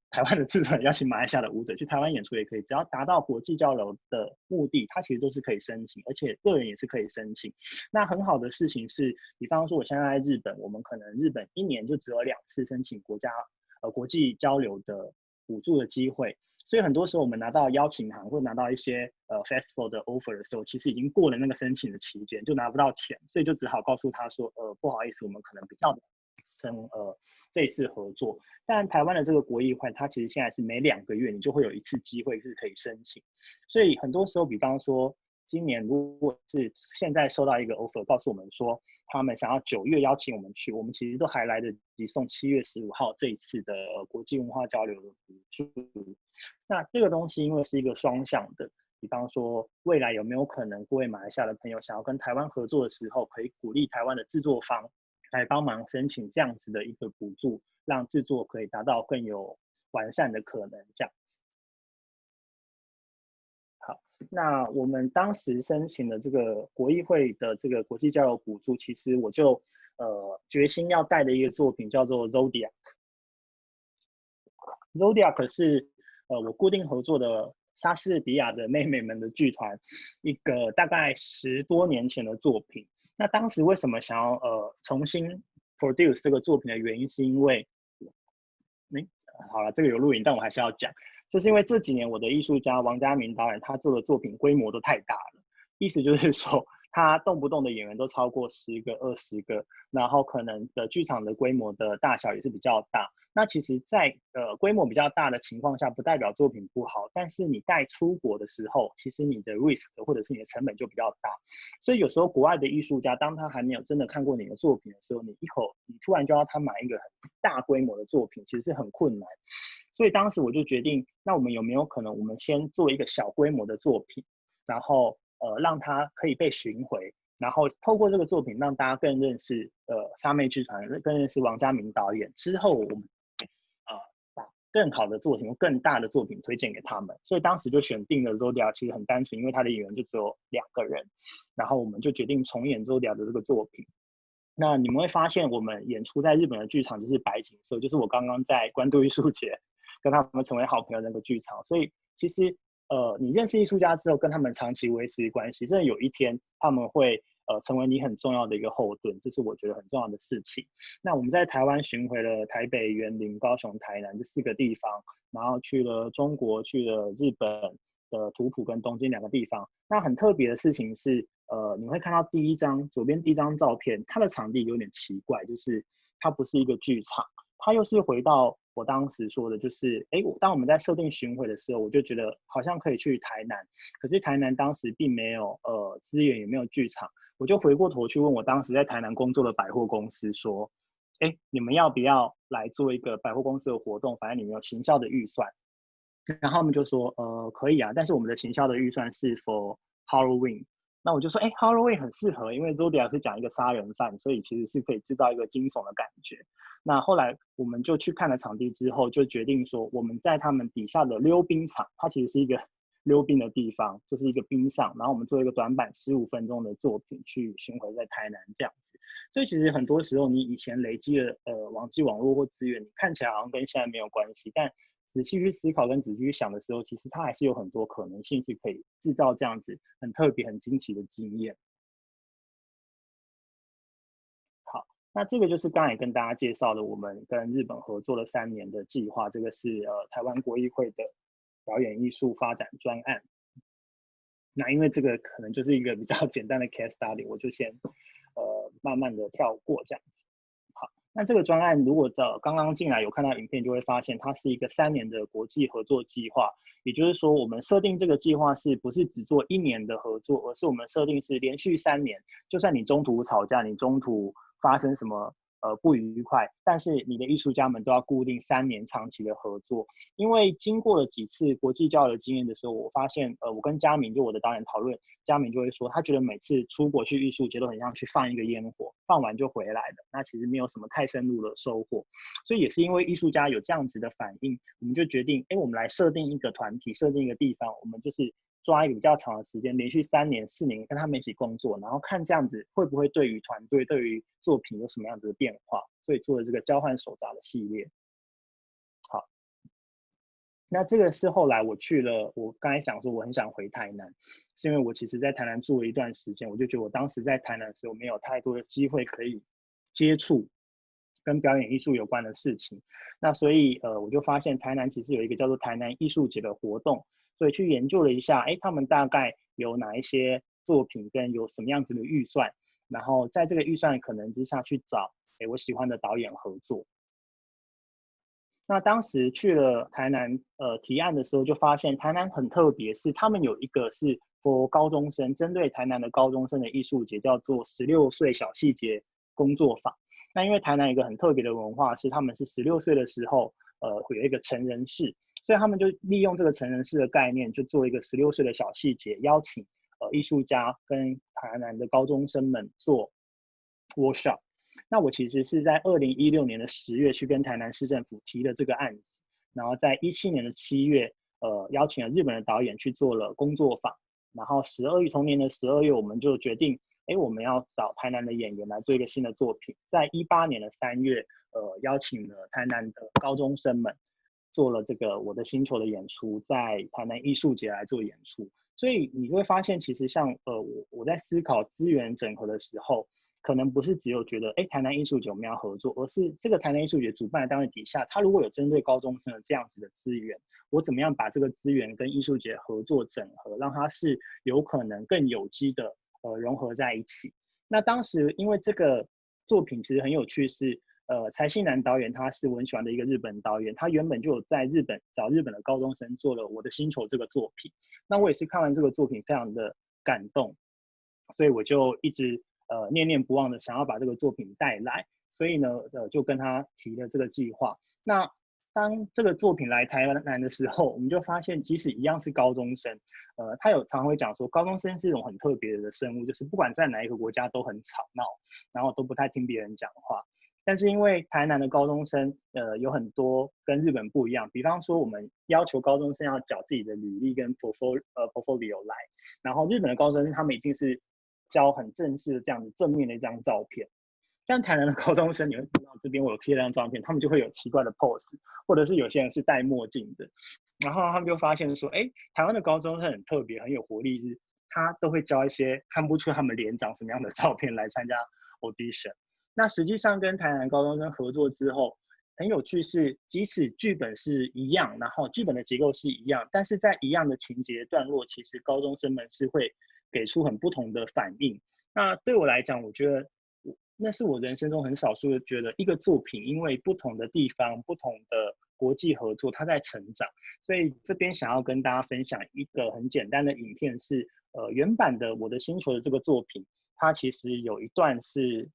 台湾的制作人邀请马来西亚的舞者去台湾演出也可以，只要达到国际交流的目的，它其实都是可以申请，而且个人也是可以申请。那很好的事情是，比方说我现在在日本，我们可能日本1年就只有2次申请国际交流的补助的机会。所以很多时候我们拿到邀请函或拿到一些festival 的 offer 的时候，其实已经过了那个申请的期间，就拿不到钱，所以就只好告诉他说，不好意思，我们可能比较这一次合作。但台湾的这个国议会，它其实现在是每2个月你就会有一次机会是可以申请，所以很多时候，比方说今年如果是现在收到一个 offer 告诉我们说他们想要9月邀请我们去，我们其实都还来得及送7月15号这一次的国际文化交流的补助。那这个东西因为是一个双向的，比方说未来有没有可能各位马来西亚的朋友想要跟台湾合作的时候，可以鼓励台湾的制作方来帮忙申请这样子的一个补助，让制作可以达到更有完善的可能这样。好，那我们当时申请的这个国议会的这个国际交流补助，其实我就决心要带的一个作品叫做 Zodiac。Zodiac 是我固定合作的莎士比亚的妹妹们的剧团，一个大概10多年前的作品。那当时为什么想要重新 produce 这个作品的原因，是因为，好了，这个有录影，但我还是要讲，就是因为这几年我的艺术家王家明导演他做的作品规模都太大了，意思就是说他动不动的演员都超过10个、20个，然后可能的剧场的规模的大小也是比较大。那其实在规模比较大的情况下，不代表作品不好，但是你带出国的时候，其实你的 risk 或者是你的成本就比较大。所以有时候国外的艺术家，当他还没有真的看过你的作品的时候，你突然就要他买一个很大规模的作品，其实是很困难。所以当时我就决定，那我们有没有可能，我们先做一个小规模的作品，然后让它可以被巡回，然后透过这个作品让大家更认识莎妹剧团，更认识王家明导演。之后我们把更好的作品、更大的作品推荐给他们。所以当时就选定了 Zodiac， 其实很单纯，因为他的演员就只有2个人，然后我们就决定重演 Zodiac 的这个作品。那你们会发现，我们演出在日本的剧场就是白景社，就是我刚刚在关渡艺术节跟他们成为好朋友的那个剧场。所以其实你认识艺术家之后，跟他们长期维持关系，真的有一天他们会成为你很重要的一个后盾，这是我觉得很重要的事情。那我们在台湾巡回了台北、园林、高雄、台南这4个地方，然后去了中国，去了日本的土浦跟东京2个地方。那很特别的事情是，你会看到左边第一张照片，它的场地有点奇怪，就是它不是一个剧场，它又是回到我当时说的，就是当我们在设定巡回的时候，我就觉得好像可以去台南，可是台南当时并没有资源，也没有剧场，我就回过头去问我当时在台南工作的百货公司说，你们要不要来做一个百货公司的活动？反正你们有行销的预算。然后他们就说，可以啊，但是我们的行销的预算是 for Halloween。那我就说，Halloween 很适合，因为 Zodiac 是讲一个杀人犯，所以其实是可以制造一个惊悚的感觉。那后来我们就去看了场地之后，就决定说，我们在他们底下的溜冰场，它其实是一个溜冰的地方，就是一个冰上，然后我们做一个短版15分钟的作品去巡回在台南这样子。所以其实很多时候你以前累积的网络或资源，你看起来好像跟现在没有关系，但仔细去思考跟仔细去想的时候，其实它还是有很多可能性是可以制造这样子很特别、很惊奇的经验。好，那这个就是刚才跟大家介绍的，我们跟日本合作了3年的计划，这个是台湾国艺会的表演艺术发展专案。那因为这个可能就是一个比较简单的 case study， 我就先慢慢的跳过这样子。好，那这个专案如果刚刚进来有看到影片，就会发现它是一个3年的国际合作计划。也就是说，我们设定这个计划是不是只做1年的合作，而是我们设定是连续3年，就算你中途吵架，你中途发生什么不愉快，但是你的艺术家们都要固定3年长期的合作。因为经过了几次国际交流经验的时候，我发现我跟嘉明就我的导演讨论，嘉明就会说他觉得每次出国去艺术节都很像去放一个烟火，放完就回来了，那其实没有什么太深入的收获。所以也是因为艺术家有这样子的反应，我们就决定我们来设定一个团体，设定一个地方，我们就是抓一个比较长的时间，连续3年4年跟他们一起工作，然后看这样子会不会对于团队对于作品有什么样子的变化，所以做了这个交换手札的系列。好，那这个是后来我去了，我刚才讲说我很想回台南，是因为我其实在台南住了一段时间，我就觉得我当时在台南的时候没有太多的机会可以接触跟表演艺术有关的事情。那所以我就发现台南其实有一个叫做台南艺术节的活动，所以去研究了一下，他们大概有哪一些作品跟有什么样子的预算，然后在这个预算可能之下去找我喜欢的导演合作。那当时去了台南提案的时候，就发现台南很特别，是他们有一个是 for 高中生，针对台南的高中生的艺术节，叫做16岁小细节工作坊。那因为台南有一个很特别的文化，是他们是16岁的时候会有一个成人式，所以他们就利用这个成人式的概念，就做一个16岁的小细节，邀请艺术家跟台南的高中生们做 workshop。那我其实是在2016年的10月去跟台南市政府提了这个案子，然后在17年的7月，邀请了日本的导演去做了工作坊，然后同年的12月，我们就决定，我们要找台南的演员来做一个新的作品。在18年的3月，邀请了台南的高中生们做了这个我的星球的演出，在台南艺术节来做演出。所以你会发现，其实像我在思考资源整合的时候，可能不是只有觉得台南艺术节我们要合作，而是这个台南艺术节主办的单位底下，他如果有针对高中生的这样子的资源，我怎么样把这个资源跟艺术节合作整合，让它是有可能更有机的融合在一起。那当时因为这个作品其实很有趣，是柴信男导演他是我很喜欢的一个日本导演，他原本就有在日本找日本的高中生做了《我的星球》这个作品。那我也是看完这个作品非常的感动，所以我就一直念念不忘的想要把这个作品带来，所以呢就跟他提了这个计划。那当这个作品来台南的时候，我们就发现即使一样是高中生，他有常会讲说高中生是一种很特别的生物，就是不管在哪一个国家都很吵闹，然后都不太听别人讲话。但是因为台南的高中生有很多跟日本不一样，比方说我们要求高中生要缴自己的履历跟 portfolio 来，然后日本的高中生他们一定是交很正式的这样子正面的一张照片。但台南的高中生，你会看到这边我有贴了张照片，他们就会有奇怪的 pose， 或者是有些人是戴墨镜的，然后他们就发现说，台湾的高中生很特别，很有活力，是他都会交一些看不出他们脸长什么样的照片来参加 audition。那实际上跟台南高中生合作之后，很有趣是，即使剧本是一样，然后剧本的结构是一样，但是在一样的情节段落，其实高中生们是会给出很不同的反应。那对我来讲，我觉得那是我人生中很少数的觉得一个作品因为不同的地方、不同的国际合作，它在成长。所以这边想要跟大家分享一个很简单的影片是，原版的《我的星球》的这个作品，它其实有一段是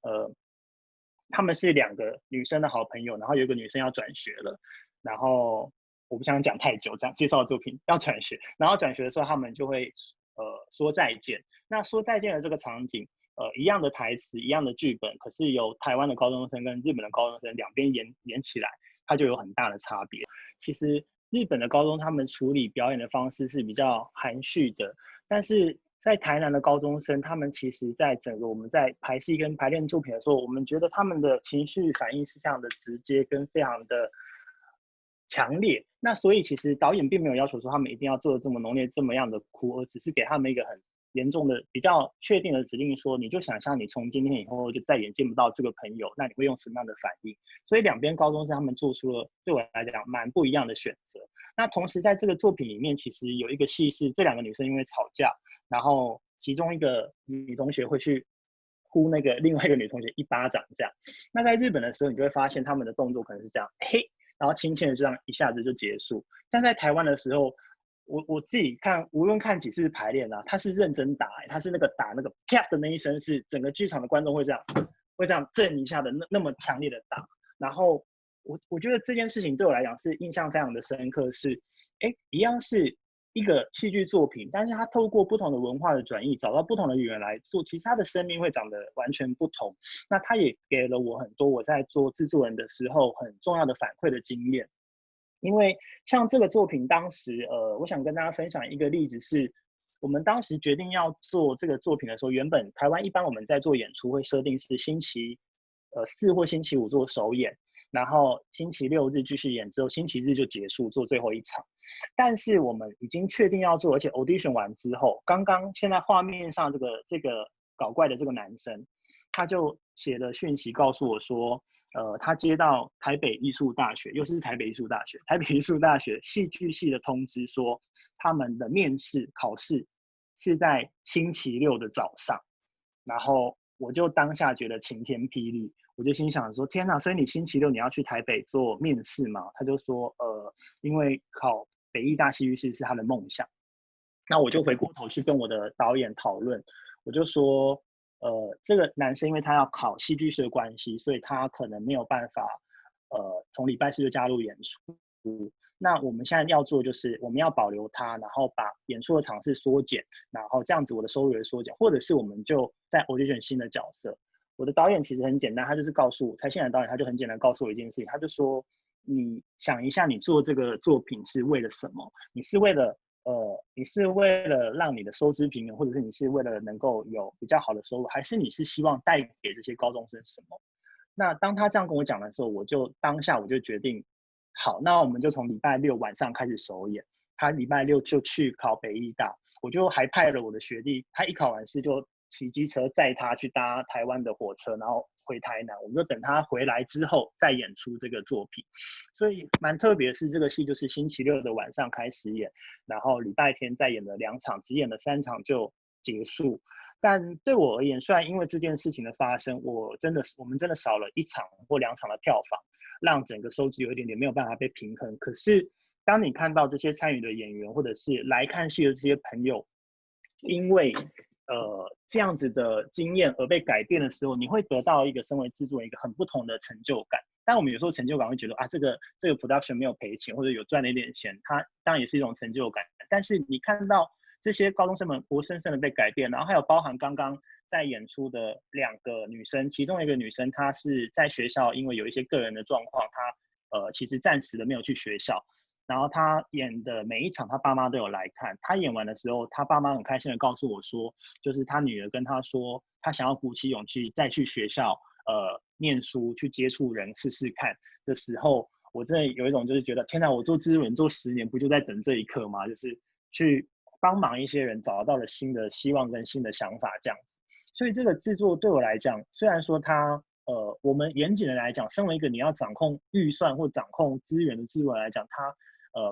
他们是2个女生的好朋友，然后有一个女生要转学了，然后我不想讲太久，这样介绍作品要转学，然后转学的时候他们就会说再见。那说再见的这个场景，一样的台词，一样的剧本，可是由台湾的高中生跟日本的高中生两边演起来，它就有很大的差别。其实日本的高中他们处理表演的方式是比较含蓄的，但是在台南的高中生，他们其实在整个我们在排戏跟排练作品的时候，我们觉得他们的情绪反应是非常的直接跟非常的强烈。那所以其实导演并没有要求说他们一定要做的这么浓烈这么样的哭，而只是给他们一个很严重的比较确定的指令，说你就想象你从今天以后就再也见不到这个朋友，那你会用什么样的反应？所以两边高中生他们做出了对我来讲蛮不一样的选择。那同时在这个作品里面，其实有一个戏是这2个女生因为吵架，然后其中一个女同学会去呼那个另外一个女同学一巴掌这样。那在日本的时候，你就会发现他们的动作可能是这样，嘿，然后轻轻的这样一下子就结束。但在台湾的时候，我自己看，无论看几次排练啊，他是认真打，他是那个打那个啪的那一声，是整个剧场的观众会这样震一下的那么强烈的打。然后我觉得这件事情对我来讲是印象非常的深刻，是一样是一个戏剧作品，但是他透过不同的文化的转译，找到不同的语言来做，其实他的生命会长得完全不同。那他也给了我很多我在做制作人的时候很重要的反馈的经验。因为像这个作品，当时我想跟大家分享一个例子是，我们当时决定要做这个作品的时候，原本台湾一般我们在做演出会设定是星期4或星期5做首演，然后星期6日继续演，之后星期日就结束做最后一场。但是我们已经确定要做，而且 audition 完之后，刚刚现在画面上这个搞怪的这个男生，他就写了讯息告诉我说，他接到台北艺术大学，又是台北艺术大学，台北艺术大学戏剧系的通知说，他们的面试考试是在星期六的早上，然后我就当下觉得晴天霹雳，我就心想说，天哪，所以你星期六你要去台北做面试吗？他就说，因为考北艺大戏剧系是他的梦想。那我就回过头去跟我的导演讨论，我就说，这个男生因为他要考戏剧系的关系，所以他可能没有办法，从礼拜四就加入演出。那我们现在要做就是我们要保留他，然后把演出的场次缩减，然后这样子我的收入也缩减，或者是我们就在 audition 新的角色。我的导演其实很简单，他就是告诉我，蔡信然导演他就很简单告诉我一件事情，他就说，你想一下，你做这个作品是为了什么？你是为了让你的收支平衡，或者是你是为了能够有比较好的收入，还是你是希望带给这些高中生什么？那当他这样跟我讲的时候，当下我就决定，好，那我们就从礼拜六晚上开始首演。他礼拜六就去考北艺大，我就还派了我的学弟，他一考完试就骑机车载他去搭台湾的火车，然后回台南。我们就等他回来之后再演出这个作品。所以蛮特别的是，这个戏就是星期六的晚上开始演，然后礼拜天再演了2场，只演了3场就结束。但对我而言，虽然因为这件事情的发生，我们真的少了1场或2场的票房，让整个收支有一点点没有办法被平衡。可是当你看到这些参与的演员，或者是来看戏的这些朋友，因为这样子的经验而被改变的时候，你会得到一个身为制作人一个很不同的成就感。但我们有时候成就感会觉得啊，这个 production 没有赔钱，或者有赚了一点钱，它当然也是一种成就感。但是你看到这些高中生们活生生的被改变，然后还有包含刚刚在演出的2个女生，其中一个女生她是在学校因为有一些个人的状况，她其实暂时的没有去学校。然后她演的每一场，她爸妈都有来看。她演完的时候，她爸妈很开心的告诉我说，就是她女儿跟她说，她想要鼓起勇气再去学校念书，去接触人试试看的时候，我真的有一种就是觉得，天哪，我做制作人做10年，不就在等这一刻吗？就是去帮忙一些人找到了新的希望跟新的想法这样子。所以这个制作对我来讲，虽然说它我们严谨的来讲，身为一个你要掌控预算或掌控资源的制作人来讲，它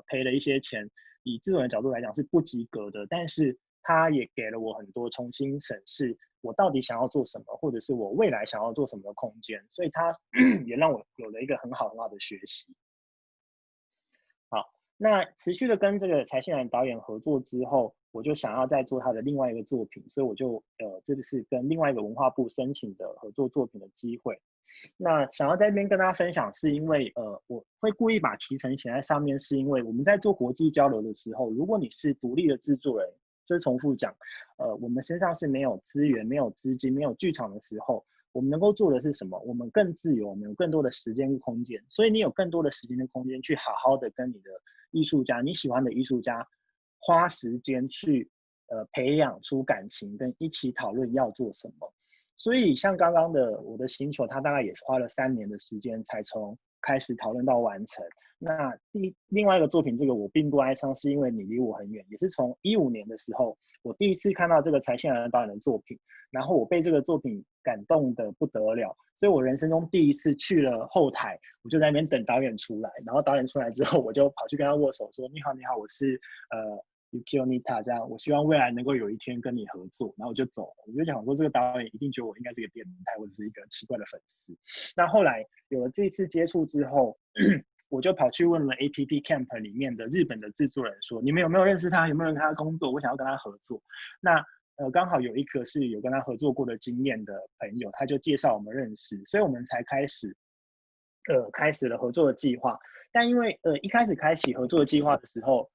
赔了一些钱，以制作人的角度来讲是不及格的，但是他也给了我很多重新审视我到底想要做什么，或者是我未来想要做什么的空间，所以他也让我有了一个很好的学习。好，那持续的跟这个柴信然导演合作之后，我就想要再做他的另外一个作品，所以我就这个是跟另外一个文化部申请的合作作品的机会。那想要在这边跟大家分享，是因为我会故意把期程写在上面，是因为我们在做国际交流的时候，如果你是独立的制作人，就是重复讲，我们身上是没有资源、没有资金、没有剧场的时候，我们能够做的是什么？我们更自由，我们有更多的时间跟空间，所以你有更多的时间跟空间去好好的跟你的艺术家，你喜欢的艺术家，花时间去培养出感情，跟一起讨论要做什么。所以像刚刚的我的星球，它大概也是花了3年的时间才从开始讨论到完成。那另外一个作品，这个我并不哀伤，是因为你离我很远，也是从2015年的时候，我第一次看到这个柴信然导演的作品，然后我被这个作品感动的不得了，所以我人生中第一次去了后台，我就在那边等导演出来，然后导演出来之后，我就跑去跟他握手说：“你好，你好，我是Yukio Nita， 这样，我希望未来能够有一天跟你合作。”然后我就走，我就想说这个导演一定觉得我应该是一个变态或者是一个奇怪的粉丝。那后来有了这一次接触之后，我就跑去问了 APP Camp 里面的日本的制作人说：“你们有没有认识他？有没有人跟他工作？我想要跟他合作。”那刚好有一个是有跟他合作过的经验的朋友，他就介绍我们认识，所以我们才开始了合作的计划。但因为一开始开启合作的计划的时候，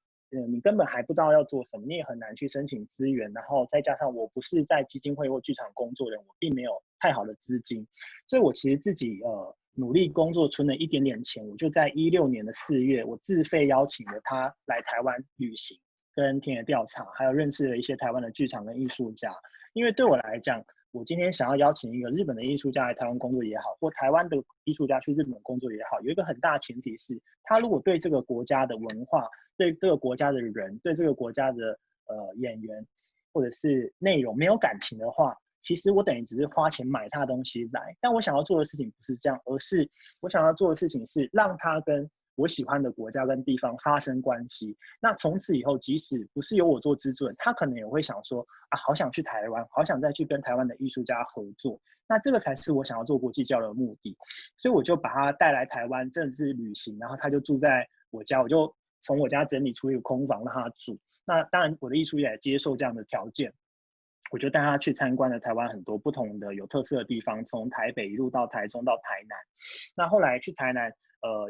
你根本还不知道要做什么，你也很难去申请资源，然后再加上我不是在基金会或剧场工作的人，我并没有太好的资金，所以我其实自己努力工作存了一点点钱，我就在2016年的4月，我自费邀请了他来台湾旅行，跟田野调查，还有认识了一些台湾的剧场跟艺术家。因为对我来讲，我今天想要邀请一个日本的艺术家来台湾工作也好，或台湾的艺术家去日本工作也好，有一个很大的前提是，他如果对这个国家的文化、对这个国家的人、对这个国家的演员或者是内容没有感情的话，其实我等于只是花钱买他的东西来，但我想要做的事情不是这样，而是我想要做的事情是让他跟我喜欢的国家跟地方发生关系。那从此以后，即使不是由我做制作人，他可能也会想说啊，好想去台湾，好想再去跟台湾的艺术家合作。那这个才是我想要做国际交流的目的。所以我就把他带来台湾，正式旅行，然后他就住在我家，我就从我家整理出一个空房让他住。那当然，我的艺术家也接受这样的条件。我就带他去参观了台湾很多不同的有特色的地方，从台北一路到台中到台南。那后来去台南，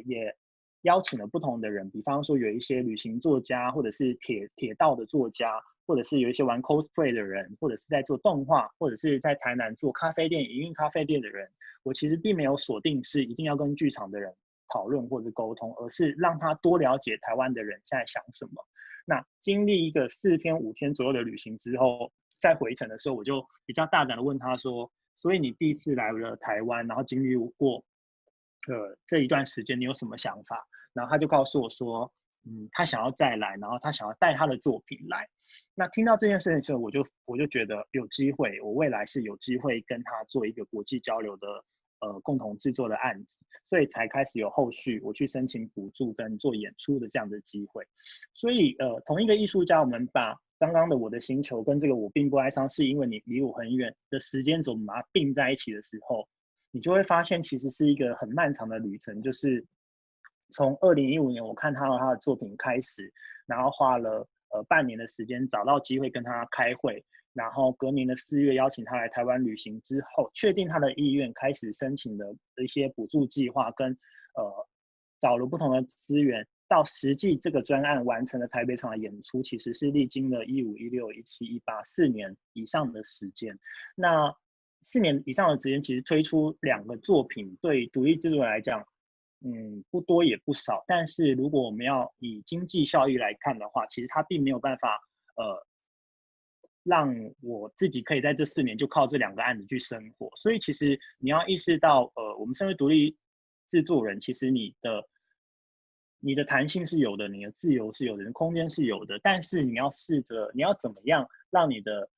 也邀请了不同的人，比方说有一些旅行作家，或者是铁道的作家，或者是有一些玩 cosplay 的人，或者是在做动画，或者是在台南做咖啡店、营运咖啡店的人。我其实并没有锁定是一定要跟剧场的人讨论或者沟通，而是让他多了解台湾的人现在想什么。那经历一个4天5天左右的旅行之后，在回程的时候，我就比较大胆的问他说：“所以你第一次来了台湾，然后经历过这一段时间，你有什么想法？”然后他就告诉我说：“他想要再来，然后他想要带他的作品来。”那听到这件事情的时候，我就觉得有机会，我未来是有机会跟他做一个国际交流的共同制作的案子，所以才开始有后续我去申请补助跟做演出的这样的机会。所以同一个艺术家，我们把刚刚的我的星球跟这个我并不哀伤是因为你离我很远的时间轴把它并在一起的时候，你就会发现其实是一个很漫长的旅程，就是从2015年我看他的作品开始，然后花了半年的时间找到机会跟他开会，然后隔年的4月邀请他来台湾旅行之后，确定他的意愿，开始申请的一些补助计划跟找了不同的资源，到实际这个专案完成了台北场的演出，其实是历经了15、16、17、18 4年以上的时间。那4年以上的时间，其实推出2个作品，对独立制作人来讲，不多也不少。但是如果我们要以经济效益来看的话，其实它并没有办法让我自己可以在这4年就靠这2个案子去生活。所以其实你要意识到，我们身为独立制作人，其实你的弹性是有的，你的自由是有的，你的空间是有的，但是你要试着，你要怎么样让你的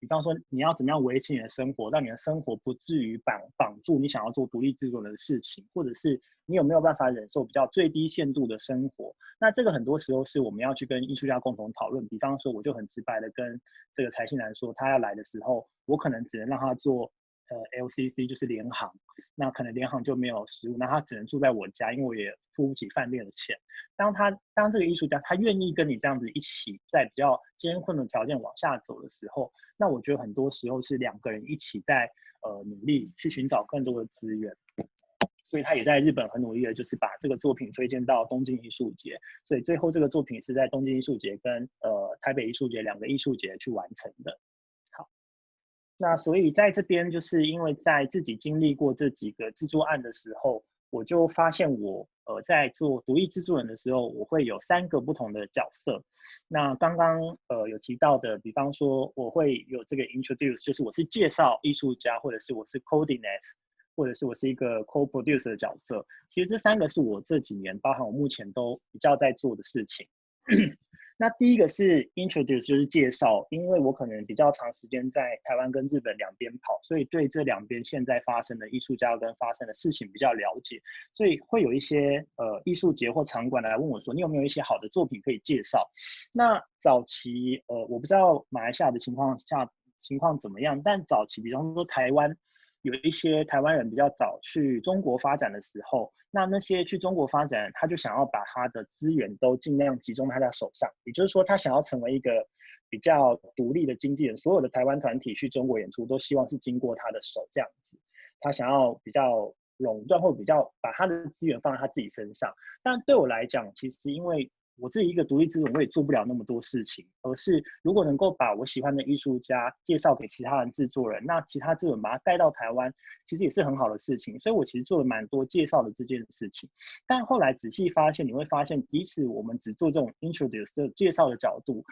比方说你要怎么样维持你的生活，让你的生活不至于绑住你想要做独立制作人的事情，或者是你有没有办法忍受比较最低限度的生活？那这个很多时候是我们要去跟艺术家共同讨论。比方说，我就很直白的跟这个柴信男说，他要来的时候，我可能只能让他做LCC，就是联航，那可能联航就没有食物，那他只能住在我家，因为我也付不起饭店的钱。当这个艺术家他愿意跟你这样子一起在比较艰困的条件往下走的时候，那我觉得很多时候是2个人一起在努力去寻找更多的资源。所以他也在日本很努力的，就是把这个作品推荐到东京艺术节，所以最后这个作品是在东京艺术节跟台北艺术节2个艺术节去完成的。好，那所以在这边就是因为在自己经历过这几个制作案的时候，我就发现我在做独立制作人的时候，我会有3个不同的角色。那刚刚有提到的，比方说我会有这个 introduce， 就是我是介绍艺术家，或者是我是 coordinate， 或者是我是一个 co-producer 的角色。其实这3个是我这几年，包含我目前都比较在做的事情。那第一个是 introduce， 就是介绍，因为我可能比较长时间在台湾跟日本2边跑，所以对这2边现在发生的艺术家跟发生的事情比较了解，所以会有一些艺术节或场馆来问我说，你有没有一些好的作品可以介绍？那早期我不知道马来西亚的情况怎么样，但早期比方说台湾。有一些台湾人比较早去中国发展的时候，那些去中国发展，他就想要把他的资源都尽量集中在他手上，也就是说，他想要成为一个比较独立的经纪人。所有的台湾团体去中国演出，都希望是经过他的手这样子。他想要比较垄断或比较把他的资源放在他自己身上。但对我来讲，其实因为我自己一个独立制作人，我也做不了那么多事情，而是如果能够把我喜欢的艺术家介绍给其他人制作人，那其他制作人把他带到台湾，其实也是很好的事情。所以我其实做了蛮多介绍的这件事情。但后来仔细发现，你会发现，即使我们只做这种 introduce 的介绍的角度，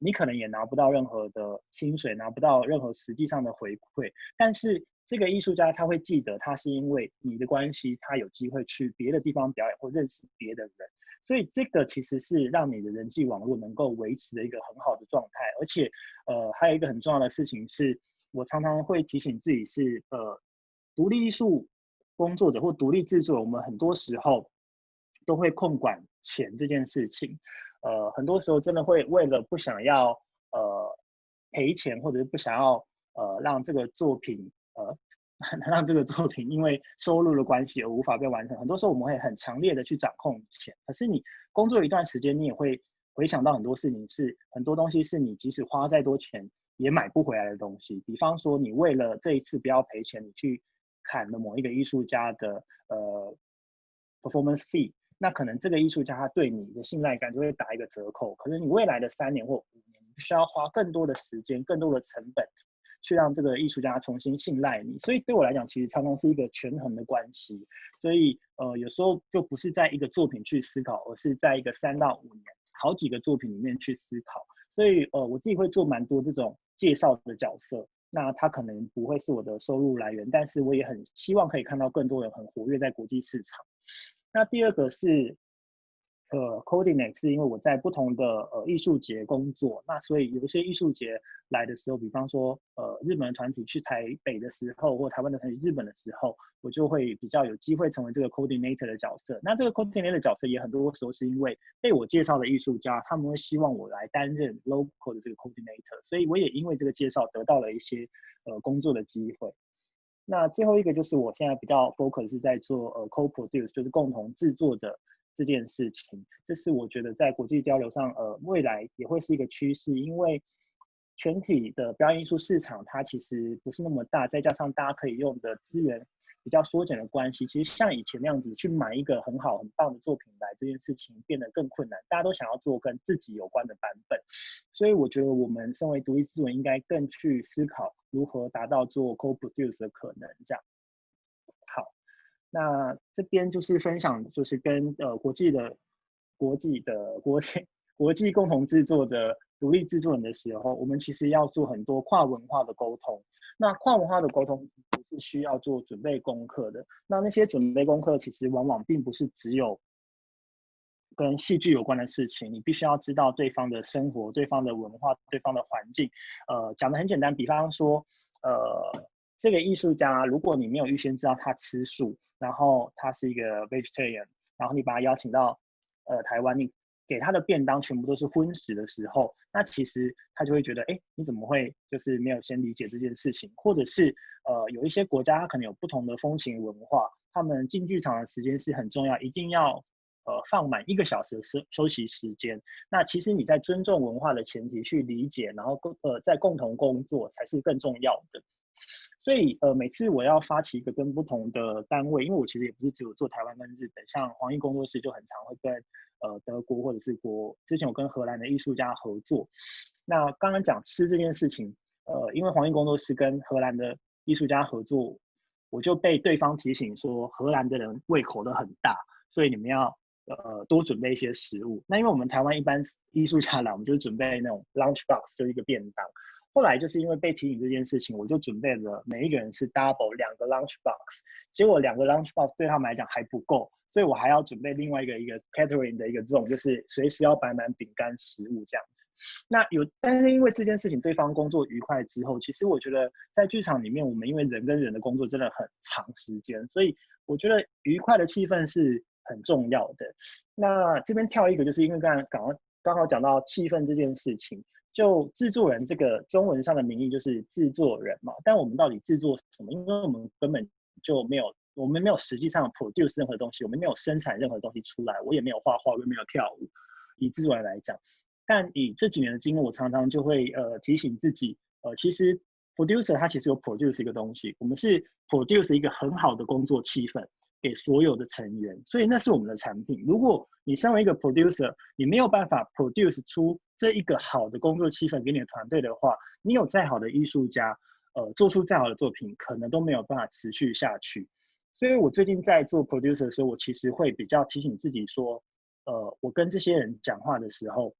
你可能也拿不到任何的薪水，拿不到任何实际上的回馈。但是这个艺术家他会记得，他是因为你的关系，他有机会去别的地方表演或认识别的人。所以这个其实是让你的人际网络能够维持的一个很好的状态。而且还有一个很重要的事情是，我常常会提醒自己是独立艺术工作者或独立制作人，我们很多时候都会控管钱这件事情。很多时候真的会为了不想要赔钱，或者是不想要让这个作品让这个作品因为收入的关系而无法被完成。很多时候我们会很强烈的去掌控钱，可是你工作一段时间，你也会回想到很多事情，是很多东西是你即使花再多钱也买不回来的东西。比方说，你为了这一次不要赔钱，你去砍了某一个艺术家的performance fee， 那可能这个艺术家他对你的信赖感就会打一个折扣。可是你未来的3年或5年，你必须要花更多的时间、更多的成本，去让这个艺术家重新信赖你。所以对我来讲，其实常常是一个权衡的关系。所以有时候就不是在一个作品去思考，而是在一个3到5年好几个作品里面去思考。所以我自己会做蛮多这种介绍的角色。那它可能不会是我的收入来源，但是我也很希望可以看到更多人很活跃在国际市场。那第二个是coordinate， 是因为我在不同的艺术节工作，那所以有一些艺术节来的时候，比方说日本的团体去台北的时候，或台湾的团体日本的时候，我就会比较有机会成为这个 coordinator 的角色。那这个 coordinator 的角色也很多时候是因为被我介绍的艺术家，他们会希望我来担任 local 的这个 coordinator， 所以我也因为这个介绍得到了一些工作的机会。那最后一个就是我现在比较 focus 是在做co-produce， 就是共同制作的这件事情。这是我觉得在国际交流上未来也会是一个趋势，因为全体的表演艺术市场它其实不是那么大，再加上大家可以用的资源比较缩减的关系，其实像以前那样子去买一个很好很棒的作品来，这件事情变得更困难。大家都想要做跟自己有关的版本，所以我觉得我们身为独立制作人应该更去思考如何达到做 co-produce 的可能。这样好，那这边就是分享，就是跟国际共同制作的独立制作人的时候，我们其实要做很多跨文化的沟通。那跨文化的沟通不是需要做准备功课的，那些准备功课其实往往并不是只有跟戏剧有关的事情，你必须要知道对方的生活、对方的文化、对方的环境。讲得很简单，比方说，这个艺术家，如果你没有预先知道他吃素，然后他是一个 vegetarian， 然后你把他邀请到台湾，你给他的便当全部都是荤食的时候，那其实他就会觉得，哎，你怎么会就是没有先理解这件事情？或者是有一些国家他可能有不同的风情文化，他们进剧场的时间是很重要，一定要放满1个小时的休息时间。那其实你在尊重文化的前提去理解，然后在共同工作才是更重要的。所以每次我要发起一个跟不同的单位，因为我其实也不是只有做台湾跟日本，像黄奕工作室就很常会跟德国或者是之前我跟荷兰的艺术家合作。那刚刚讲吃这件事情，因为黄奕工作室跟荷兰的艺术家合作，我就被对方提醒说荷兰的人胃口都很大，所以你们要多准备一些食物。那因为我们台湾一般艺术家来，我们就准备那种 lunch box， 就是一个便当。后来就是因为被提醒这件事情，我就准备了每一个人是 double 2个 lunch box， 结果2个 lunch box 对他们来讲还不够，所以我还要准备另外一个 catering 的一个这种，就是随时要摆满饼干食物这样子。但是因为这件事情对方工作愉快之后，其实我觉得在剧场里面，我们因为人跟人的工作真的很长时间，所以我觉得愉快的气氛是很重要的。那这边跳一个，就是因为刚好讲到气氛这件事情，就制作人这个中文上的名义就是制作人嘛，但我们到底制作什么？因为我们根本就没有，我们没有实际上 produce 任何东西，我们没有生产任何东西出来，我也没有画画，我也没有跳舞。以制作人来讲，但以这几年的经验，我常常就会提醒自己，其实 producer 他其实有 produce 一个东西，我们是 produce 一个很好的工作气氛给所有的成员，所以那是我们的产品。如果你身为一个 producer， 你没有办法 produce 出这一个好的工作气氛给你的团队的话，你有再好的艺术家，做出再好的作品，可能都没有办法持续下去。所以我最近在做 producer 的时候，我其实会比较提醒自己说，我跟这些人讲话的时候，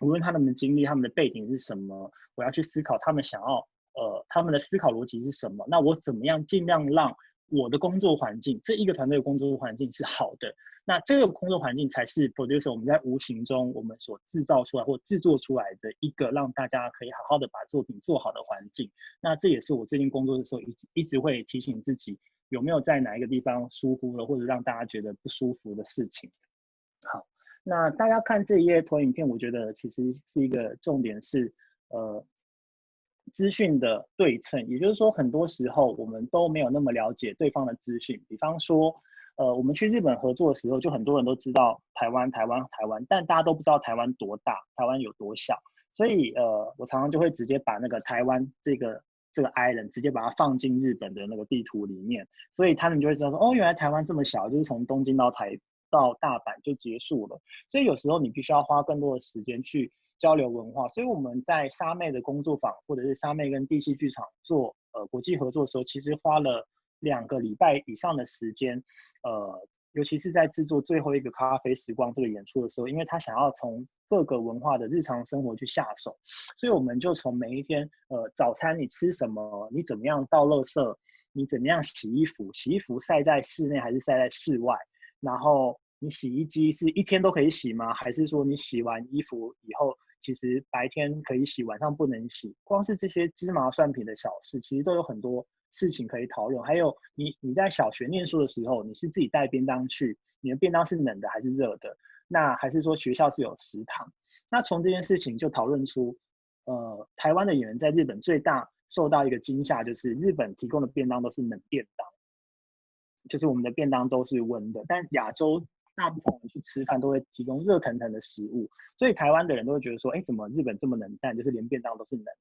无论他们的经历、他们的背景是什么，我要去思考他们想要，他们的思考逻辑是什么。那我怎么样尽量让我的工作环境，这一个团队的工作环境是好的，那这个工作环境才是 producer 我们在无形中我们所制造出来或制作出来的一个让大家可以好好的把作品做好的环境。那这也是我最近工作的时候一直会提醒自己，有没有在哪一个地方疏忽了，或者让大家觉得不舒服的事情。好，那大家看这一页投影片，我觉得其实是一个重点是，资讯的对称，也就是说，很多时候我们都没有那么了解对方的资讯。比方说，我们去日本合作的时候，就很多人都知道台湾，但大家都不知道台湾多大，台湾有多小。所以，我常常就会直接把那个台湾这个 island 直接把它放进日本的那个地图里面，所以他们就会知道说，哦，原来台湾这么小，就是从东京到大阪就结束了。所以有时候你必须要花更多的时间去交流文化。所以我们在沙妹的工作坊，或者是沙妹跟地戏剧场做国际合作的时候，其实花了2个礼拜以上的时间，尤其是在制作最后一个咖啡时光这个演出的时候，因为他想要从各个文化的日常生活去下手，所以我们就从每一天，早餐你吃什么，你怎么样倒垃圾，你怎么样洗衣服，洗衣服晒在室内还是晒在室外，然后你洗衣机是一天都可以洗吗？还是说你洗完衣服以后，其实白天可以洗，晚上不能洗？光是这些芝麻蒜皮的小事，其实都有很多事情可以讨论。还有你在小学念书的时候，你是自己带便当去，你的便当是冷的还是热的？那还是说学校是有食堂？那从这件事情就讨论出，台湾的演员在日本最大受到一个惊吓，就是日本提供的便当都是冷便当，就是我们的便当都是温的，但亚洲大部分人去吃饭都会提供热腾腾的食物，所以台湾的人都会觉得说，哎，怎么日本这么冷淡，就是连便当都是冷的。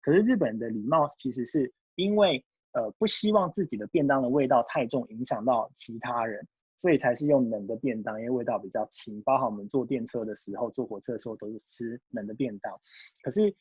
可是日本的礼貌其实是因为不希望自己的便当的味道太重，影响到其他人，所以才是用冷的便当，因为味道比较轻。包含我们坐电车的时候、坐火车的时候都是吃冷的便当。可是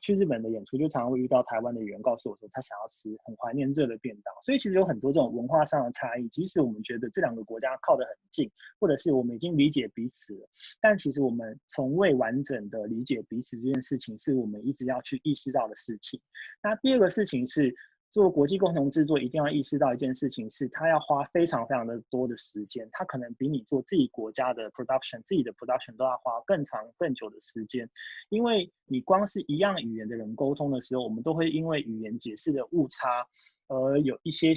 去日本的演出就常常会遇到台湾的演员告诉我说，他想要吃很怀念热的便当。所以其实有很多这种文化上的差异，即使我们觉得这2个国家靠得很近，或者是我们已经理解彼此了，但其实我们从未完整的理解彼此这件事情，是我们一直要去意识到的事情。那第2个事情是，做国际共同制作一定要意识到一件事情，是它要花非常非常的多的时间，它可能比你做自己国家的 production 都要花更长更久的时间。因为你光是一样语言的人沟通的时候，我们都会因为语言解释的误差而有一些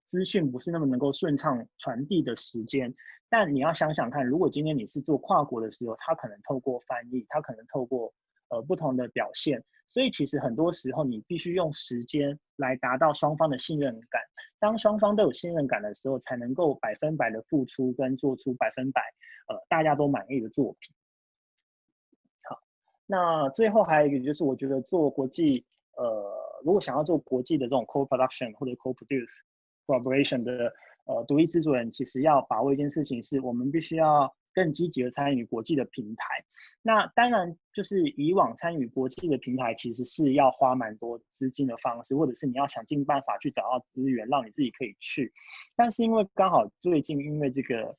资讯不是那么能够顺畅传递的时间。但你要想想看，如果今天你是做跨国的时候，它可能透过翻译，它可能透过不同的表现，所以其实很多时候你必须用时间来达到双方的信任感。当双方都有信任感的时候，才能够100%的付出跟做出100%大家都满意的作品。好，那最后还有一个就是，我觉得做国际如果想要做国际的这种 co-production 或者 co-produce collaboration 的独立制作人，其实要把握一件事情，是我们必须要更积极的参与国际的平台。那当然，就是以往参与国际的平台，其实是要花蛮多资金的方式，或者是你要想尽办法去找到资源，让你自己可以去。但是因为刚好最近因为这个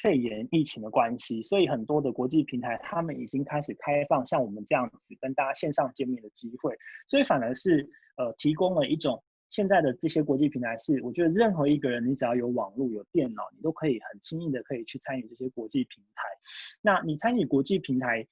肺炎疫情的关系，所以很多的国际平台他们已经开始开放像我们这样子跟大家线上见面的机会，所以反而是提供了一种。现在的这些国际平台是，我觉得任何一个人，你只要有网络、有电脑，你都可以很轻易的可以去参与这些国际平台。那你参与国际平台，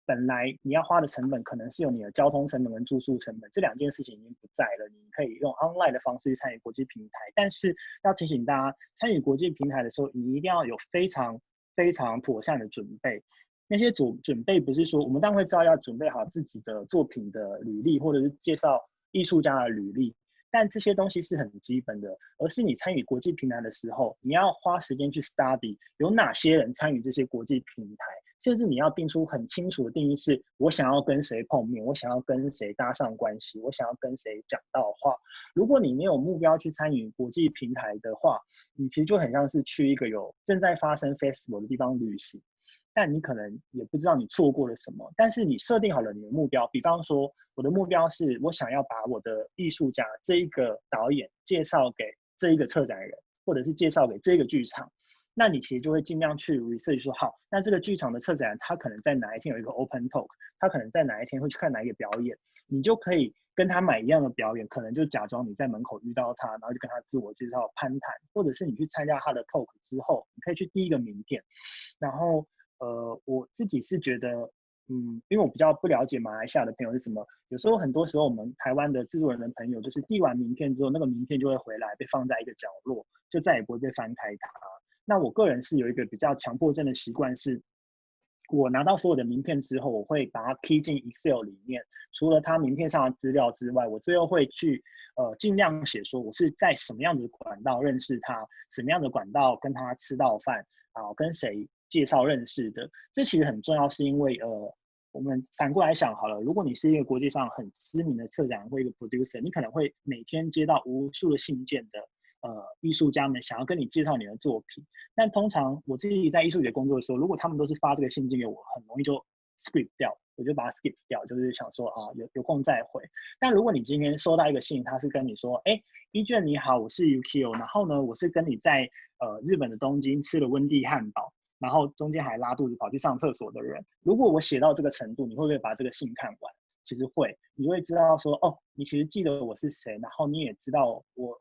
本来你要花的成本可能是有你的交通成本跟住宿成本，这2件事情已经不在了。你可以用 online 的方式去参与国际平台，但是要提醒大家，参与国际平台的时候，你一定要有非常非常妥善的准备。那些准备不是说我们当然会知道要准备好自己的作品的履历，或者是介绍艺术家的履历。但这些东西是很基本的，而是你参与国际平台的时候，你要花时间去 study 有哪些人参与这些国际平台，甚至你要定出很清楚的定义，是我想要跟谁碰面，我想要跟谁搭上关系，我想要跟谁讲到话。如果你没有目标去参与国际平台的话，你其实就很像是去一个有正在发生 festival 的地方旅行，但你可能也不知道你错过了什么。但是你设定好了你的目标，比方说我的目标是我想要把我的艺术家这一个导演介绍给这一个策展人，或者是介绍给这个剧场。那你其实就会尽量去 research 说，好，那这个剧场的策展人他可能在哪一天有一个 open talk，他可能在哪一天会去看哪一个表演，你就可以跟他买一样的表演，可能就假装你在门口遇到他，然后就跟他自我介绍攀谈，或者是你去参加他的 talk 之后，你可以去递一个名片。然后我自己是觉得，因为我比较不了解马来西亚的朋友是什么，有时候很多时候我们台湾的制作人的朋友，就是递完名片之后，那个名片就会回来被放在一个角落，就再也不会被翻开它。那我个人是有一个比较强迫症的习惯，是我拿到所有的名片之后，我会把它 key 进 Excel 里面。除了它名片上的资料之外，我最后会去尽量写说我是在什么样子的管道认识他，什么样的管道跟他吃到饭啊，跟谁介绍认识的。这其实很重要，是因为我们反过来想好了，如果你是一个国际上很知名的策展人或一个 producer， 你可能会每天接到无数的信件的艺术家们想要跟你介绍你的作品。但通常我自己在艺术节工作的时候，如果他们都是发这个信件给我，很容易就 skip 掉，我就把它 skip 掉，就是想说啊，有空再回。但如果你今天收到一个信，他是跟你说，哎，一卷你好，我是 Yukio， 然后呢，我是跟你在日本的东京吃了温蒂汉堡，然后中间还拉肚子跑去上厕所的人，如果我写到这个程度，你会不会把这个信看完？其实会，你就会知道说，哦，你其实记得我是谁，然后你也知道我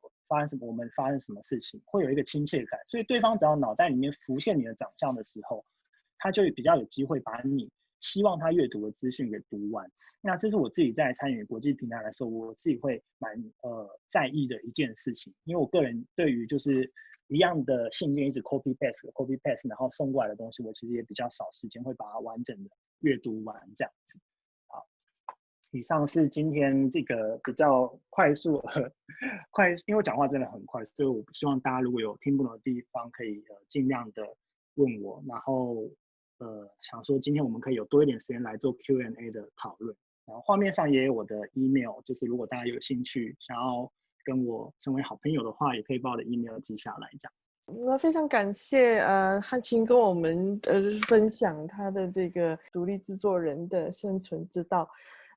们发生什么事情，会有一个亲切感。所以对方只要脑袋里面浮现你的长相的时候，他就比较有机会把你希望他阅读的资讯给读完。那这是我自己在参与国际平台的时候，我自己会蛮在意的一件事情，因为我个人对于就是一样的信件一直 copy paste， 然后送过来的东西，我其实也比较少时间会把它完整的阅读完这样子。好，以上是今天这个比较快速因为我讲话真的很快，所以我希望大家如果有听不懂的地方，可以尽量的问我，然后想说今天我们可以有多一点时间来做 Q&A 的讨论。然后画面上也有我的 email， 就是如果大家有兴趣想要跟我成为好朋友的话，也可以把我的 email 记下来这样。
那非常感谢汉卿跟我们分享他的这个独立制作人的生存之道。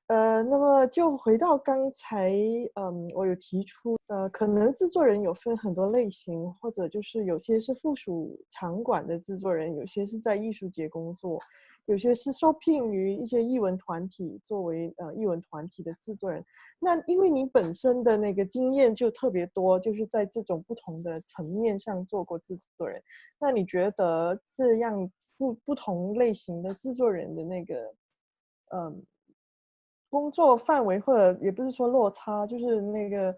那么就回到刚才，我有提出，可能制作人有分很多类型，或者就是有些是附属场馆的制作人，有些是在艺术节工作，有些是受聘于一些艺文团体作为艺文团体的制作人。那因为你本身的那个经验就特别多，就是在这种不同的层面上做过制作人，那你觉得这样不同类型的制作人的那个，工作范围或者也不是说落差，就是那个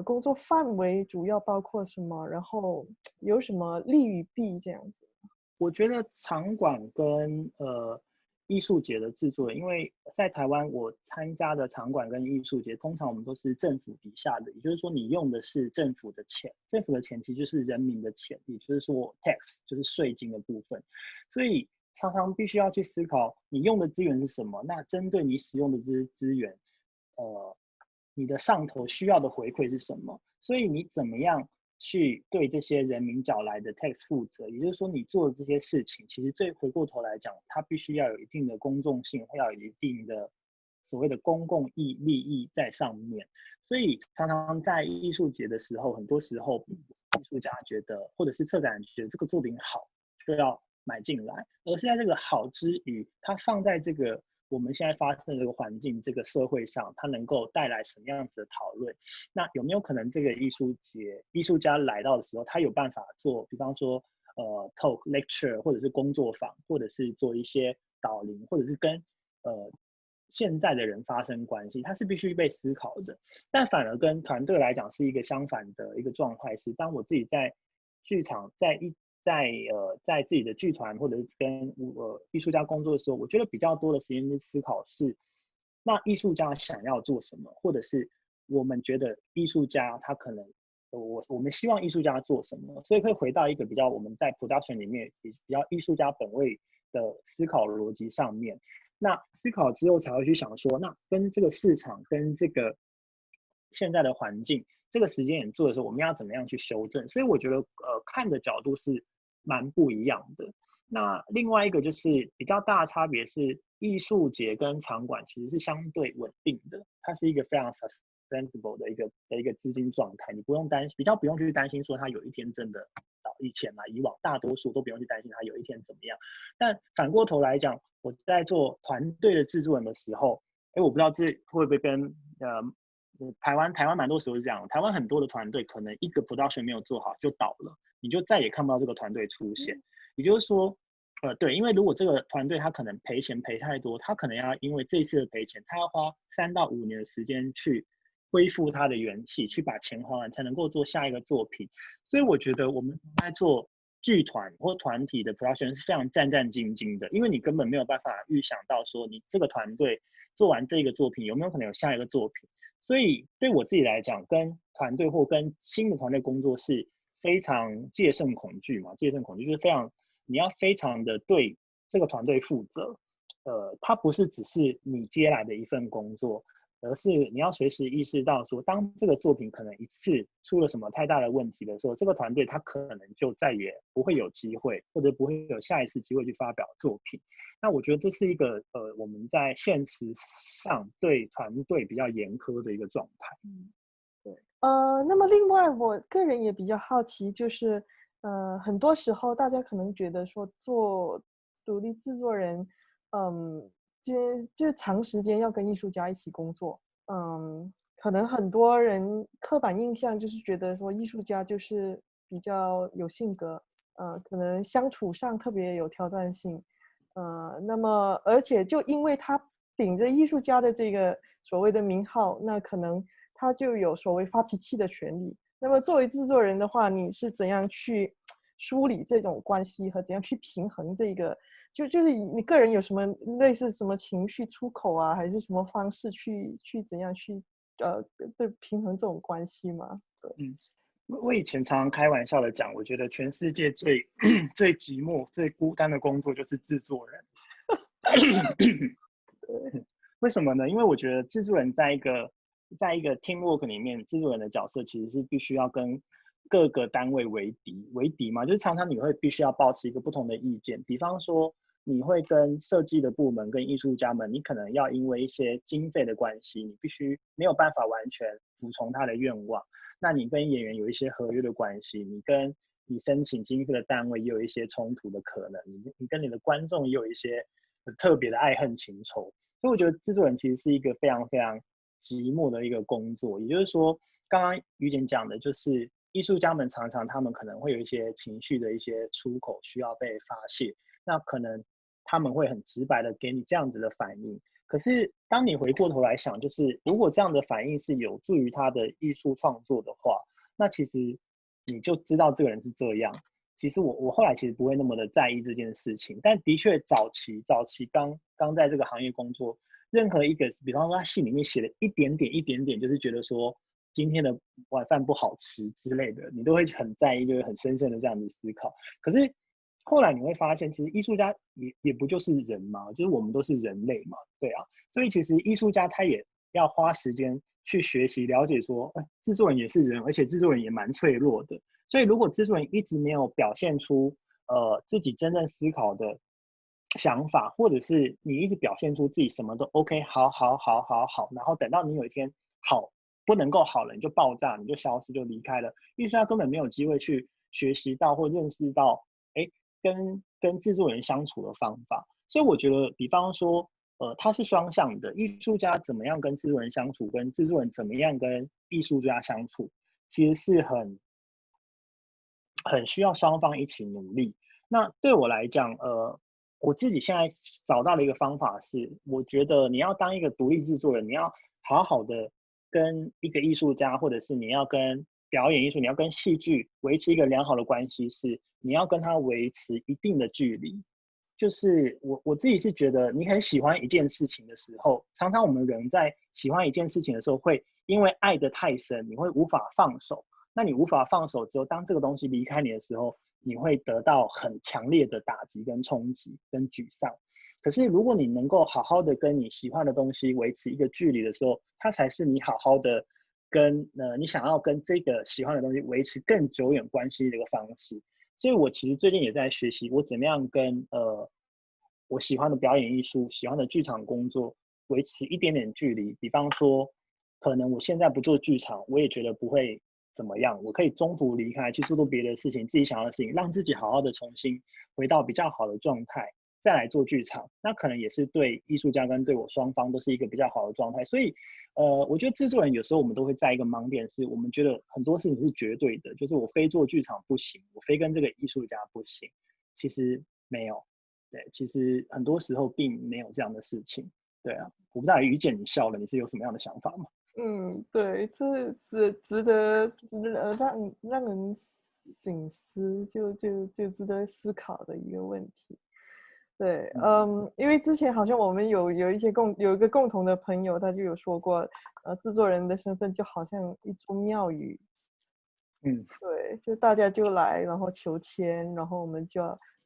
工作范围主要包括什么，然后有什么利与弊这样子？
我觉得场馆跟艺术节的制作，因为在台湾我参加的场馆跟艺术节，通常我们都是政府底下的，也就是说你用的是政府的钱，政府的钱其实就是人民的钱，也就是说 tax 就是税金的部分，所以常常必须要去思考你用的资源是什么，那针对你使用的这些资源，你的上头需要的回馈是什么，所以你怎么样去对这些人民缴来的 tax 负责，也就是说，你做的这些事情，其实回过头来讲，它必须要有一定的公众性，会要有一定的所谓的公共利益在上面。所以常常在艺术节的时候，很多时候艺术家觉得，或者是策展人觉得这个作品好，就要买进来，而是在这个好之余，它放在这个我们现在发生的这个环境、这个社会上，它能够带来什么样子的讨论？那有没有可能这个艺术家来到的时候，他有办法做，比方说talk lecture， 或者是工作坊，或者是做一些导聆，或者是跟现在的人发生关系，它是必须被思考的。但反而跟团队来讲是一个相反的一个状态，是当我自己在剧场在自己的剧团或者是跟艺术家工作的时候，我觉得比较多的时间去思考是，那艺术家想要做什么，或者是我们觉得艺术家他可能我们希望艺术家做什么，所以会回到一个比较我们在 production 里面比较艺术家本位的思考逻辑上面。那思考之后才会去想说，那跟这个市场跟这个现在的环境这个时间点做的时候，我们要怎么样去修正？所以我觉得看的角度是蛮不一样的。那另外一个就是比较大的差别是，艺术节跟场馆其实是相对稳定的，它是一个非常 sustainable 的一个资金状态，你不用比较不用去担心说它有一天真的以往大多数都不用去担心它有一天怎么样。但反过头来讲，我在做团队的制作人的时候，我不知道这会不会跟台湾蛮多时候是这样，台湾很多的团队可能一个 production 没有做好就倒了，你就再也看不到这个团队出现。也就是说，对，因为如果这个团队他可能赔钱赔太多，他可能要因为这一次的赔钱，他要花3到5年的时间去恢复他的元气，去把钱花完，才能够做下一个作品。所以我觉得我们在做剧团或团体的 production 是非常战战兢兢的，因为你根本没有办法预想到说你这个团队做完这个作品有没有可能有下一个作品。所以对我自己来讲，跟团队或跟新的团队工作是非常戒慎恐惧嘛，戒慎恐惧就是非常。你要非常的对这个团队负责，它不是只是你接来的一份工作，而是你要随时意识到说，当这个作品可能一次出了什么太大的问题的时候，这个团队他可能就再也不会有机会，或者不会有下一次机会去发表作品。那我觉得这是一个我们在现实上对团队比较严苛的一个状态。对，
那么另外我个人也比较好奇，就是很多时候大家可能觉得说做独立制作人，就长时间要跟艺术家一起工作，可能很多人刻板印象就是觉得说艺术家就是比较有性格，可能相处上特别有挑战性，那么而且就因为他顶着艺术家的这个所谓的名号，那可能他就有所谓发脾气的权利。那么作为制作人的话，你是怎样去梳理这种关系和怎样去平衡这个？就是你个人有什么类似什么情绪出口啊，还是什么方式去怎样去对平衡这种关系吗？对，
我以前常常开玩笑的讲，我觉得全世界最最寂寞、最孤单的工作就是制作人。为什么呢？因为我觉得制作人在一个 teamwork 里面，制作人的角色其实是必须要跟各个单位为敌嘛，就是常常你会必须要保持一个不同的意见。比方说，你会跟设计的部门、跟艺术家们，你可能要因为一些经费的关系，你必须没有办法完全服从他的愿望。那你跟演员有一些合约的关系，你跟你申请经费的单位也有一些冲突的可能，你跟你的观众也有一些特别的爱恨情仇。所以我觉得制作人其实是一个非常非常寂寞的一个工作。也就是说，刚刚于简讲的，就是艺术家们常常他们可能会有一些情绪的一些出口需要被发泄，那可能他们会很直白的给你这样子的反应。可是当你回过头来想，就是如果这样的反应是有助于他的艺术创作的话，那其实你就知道这个人是这样。其实我后来其实不会那么的在意这件事情，但的确早期刚在这个行业工作，任何一个比方说他信里面写了一点点，就是觉得说今天的晚饭不好吃之类的，你都会很在意，就会很深深的这样子思考。可是后来你会发现，其实艺术家也不就是人嘛，就是我们都是人类嘛，对啊，所以其实艺术家他也要花时间去学习了解说，制作人也是人，而且制作人也蛮脆弱的。所以如果制作人一直没有表现出自己真正思考的想法，或者是你一直表现出自己什么都 OK， 好，然后等到你有一天好不能够好了，你就爆炸，你就消失，就离开了，艺术家根本没有机会去学习到或认识到，跟制作人相处的方法。所以我觉得，比方说，它是双向的，艺术家怎么样跟制作人相处，跟制作人怎么样跟艺术家相处，其实是很需要双方一起努力。那对我来讲，我自己现在找到了一个方法是，我觉得你要当一个独立制作人，你要好好的跟一个艺术家，或者是你要跟表演艺术，你要跟戏剧维持一个良好的关系，是你要跟他维持一定的距离。就是我自己是觉得，你很喜欢一件事情的时候，常常我们人在喜欢一件事情的时候，会因为爱得太深，你会无法放手。那你无法放手之后，当这个东西离开你的时候，你会得到很强烈的打击、跟冲击、跟沮丧。可是如果你能够好好的跟你喜欢的东西维持一个距离的时候，它才是你好好的跟你想要跟这个喜欢的东西维持更久远关系的一个方式。所以我其实最近也在学习，我怎么样跟我喜欢的表演艺术、喜欢的剧场工作维持一点点距离。比方说，可能我现在不做剧场，我也觉得不会怎么样，我可以中途离开去做别的事情，自己想要的事情，让自己好好的重新回到比较好的状态，再来做剧场，那可能也是对艺术家跟对我双方都是一个比较好的状态。所以，我觉得制作人有时候我们都会在一个盲点，是我们觉得很多事情是绝对的，就是我非做剧场不行，我非跟这个艺术家不行。其实没有，对，其实很多时候并没有这样的事情。对啊，我不知道于姐你笑了，你是有什么样的想法吗？
对，这值得让人省思，就值得思考的一个问题。对，因为之前好像我们有一个共同的朋友，他就有说过，制作人的身份就好像一座庙宇。对，就大家就来，然后求签，然后我们就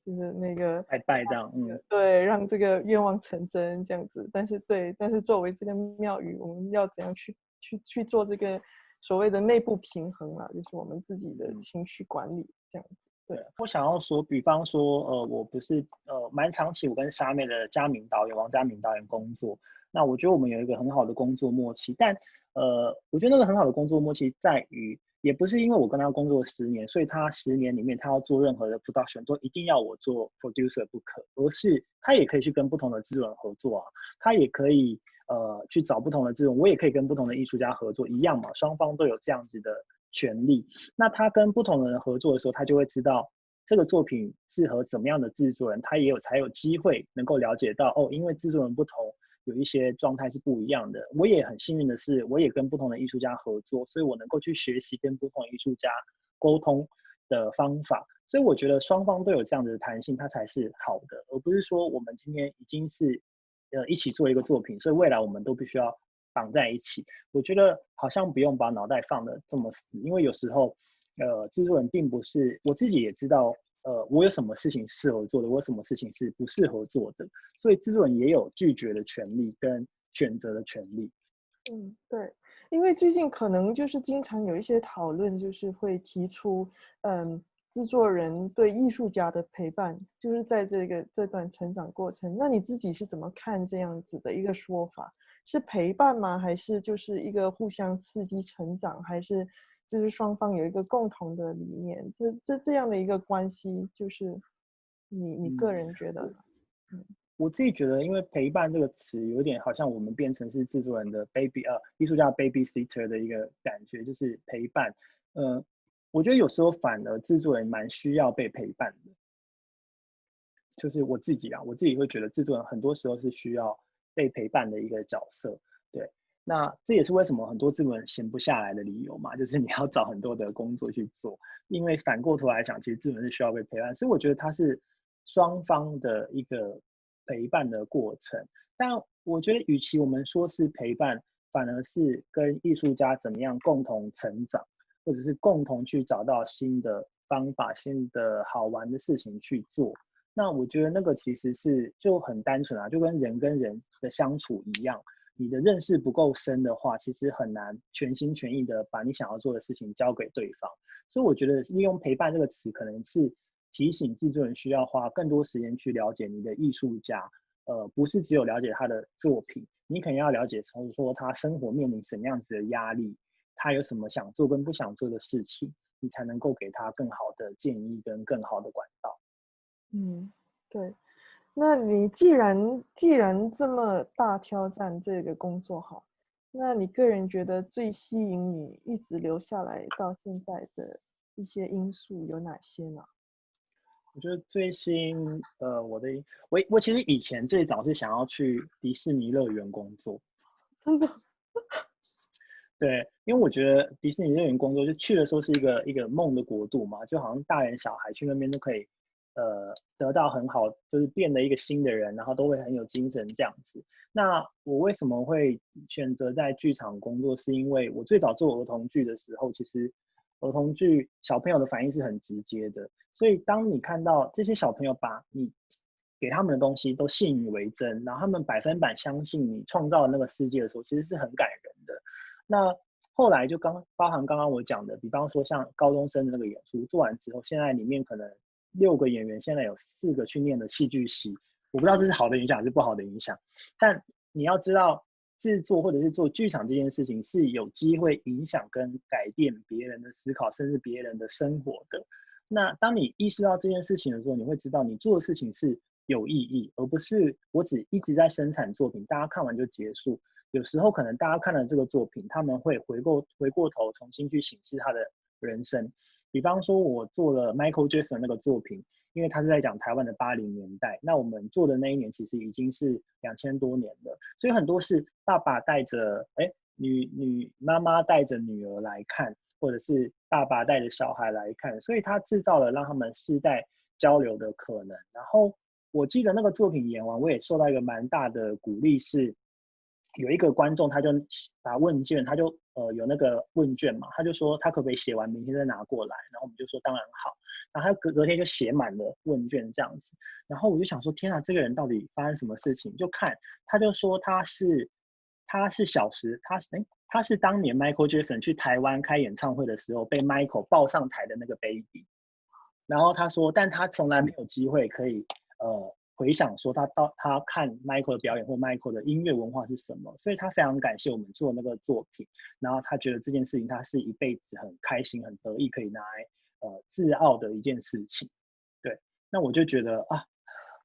是那个
拜拜这样，
对，让这个愿望成真这样子。但是作为这个庙宇，我们要怎样去做这个所谓的内部平衡啊？就是我们自己的情绪管理这样子。对，
我想要说，比方说，我不是蛮长期我跟沙妹的王家明导演工作，那我觉得我们有一个很好的工作默契，但我觉得那个很好的工作默契在于，也不是因为我跟他工作10年，所以他10年里面他要做任何的 production 都一定要我做 producer 不可，而是他也可以去跟不同的制作人合作啊，他也可以去找不同的制作人，我也可以跟不同的艺术家合作，一样嘛，双方都有这样子的权利。那他跟不同的人合作的时候，他就会知道这个作品适合怎么样的制作人，他才有机会能够了解到哦，因为制作人不同，有一些状态是不一样的。我也很幸运的是，我也跟不同的艺术家合作，所以我能够去学习跟不同的艺术家沟通的方法。所以我觉得双方都有这样的弹性，它才是好的，而不是说我们今天已经是一起做一个作品，所以未来我们都必须要绑在一起。我觉得好像不用把脑袋放得这么死，因为有时候制作人并不是，我自己也知道我有什么事情适合做的，我有什么事情是不适合做的，所以制作人也有拒绝的权利跟选择的权利。
对，因为最近可能就是经常有一些讨论，就是会提出，制作人对艺术家的陪伴，就是在这段成长过程。那你自己是怎么看这样子的一个说法？是陪伴吗？还是就是一个互相刺激成长？还是就是双方有一个共同的理念？这样的一个关系，就是你个人觉得呢？
我自己觉得，因为陪伴这个词有点好像我们变成是制作人的艺术家 babysitter 的一个感觉，就是陪伴。我觉得有时候反而制作人蛮需要被陪伴的。就是我自己会觉得制作人很多时候是需要被陪伴的一个角色。对，那这也是为什么很多制作人闲不下来的理由嘛，就是你要找很多的工作去做，因为反过头来讲，其实制作人是需要被陪伴，所以我觉得它是双方的一个陪伴的过程。但我觉得，与其我们说是陪伴，反而是跟艺术家怎么样共同成长，或者是共同去找到新的方法、新的好玩的事情去做。那我觉得那个其实是就很单纯啊，就跟人的相处一样，你的认识不够深的话，其实很难全心全意的把你想要做的事情交给对方。所以我觉得利用陪伴这个词，可能是提醒制作人需要花更多时间去了解你的艺术家，不是只有了解他的作品，你可能要了解说他生活面临什么样子的压力，他有什么想做跟不想做的事情，你才能够给他更好的建议跟更好的管道。
对。那你既然这么大挑战这个工作哈，那你个人觉得最吸引你一直留下来到现在的一些因素有哪些呢？
我觉得最新我其实以前最早是想要去迪士尼乐园工作。
真的。
对，因为我觉得迪士尼乐园工作就去的时候是一个梦的国度嘛，就好像大人小孩去那边都可以得到很好，就是变得一个新的人，然后都会很有精神这样子。那我为什么会选择在剧场工作？是因为我最早做儿童剧的时候，其实儿童剧小朋友的反应是很直接的，所以当你看到这些小朋友把你给他们的东西都信以为真，然后他们100%相信你创造的那个世界的时候，其实是很感人的。那后来就包含刚刚我讲的，比方说像高中生的那个演出做完之后，现在里面可能6个演员，现在有4个去念了戏剧系，我不知道这是好的影响还是不好的影响。但你要知道，制作或者是做剧场这件事情是有机会影响跟改变别人的思考，甚至别人的生活的。那当你意识到这件事情的时候，你会知道你做的事情是有意义，而不是我只一直在生产作品，大家看完就结束。有时候可能大家看了这个作品，他们会回过头重新去审视他的人生。比方说，我做了 Michael Jackson 那个作品，因为他是在讲台湾的80年代，那我们做的那一年其实已经是2000多年了，所以很多是爸爸带着妈妈带着女儿来看，或者是爸爸带着小孩来看，所以他制造了让他们世代交流的可能。然后我记得那个作品演完，我也受到一个蛮大的鼓励，是有一个观众他就把问卷，他就有那个问卷嘛，他就说他可不可以写完明天再拿过来，然后我们就说当然好，然后他隔天就写满了问卷这样子，然后我就想说天啊，这个人到底发生什么事情？就看他就说他是他是当年 Michael Jackson 去台湾开演唱会的时候被 Michael 抱上台的那个 baby， 然后他说，但他从来没有机会可以回想说他看 Michael 的表演或 Michael 的音乐文化是什么，所以他非常感谢我们做那个作品，然后他觉得这件事情他是一辈子很开心很得意可以拿来自傲的一件事情。对，那我就觉得啊，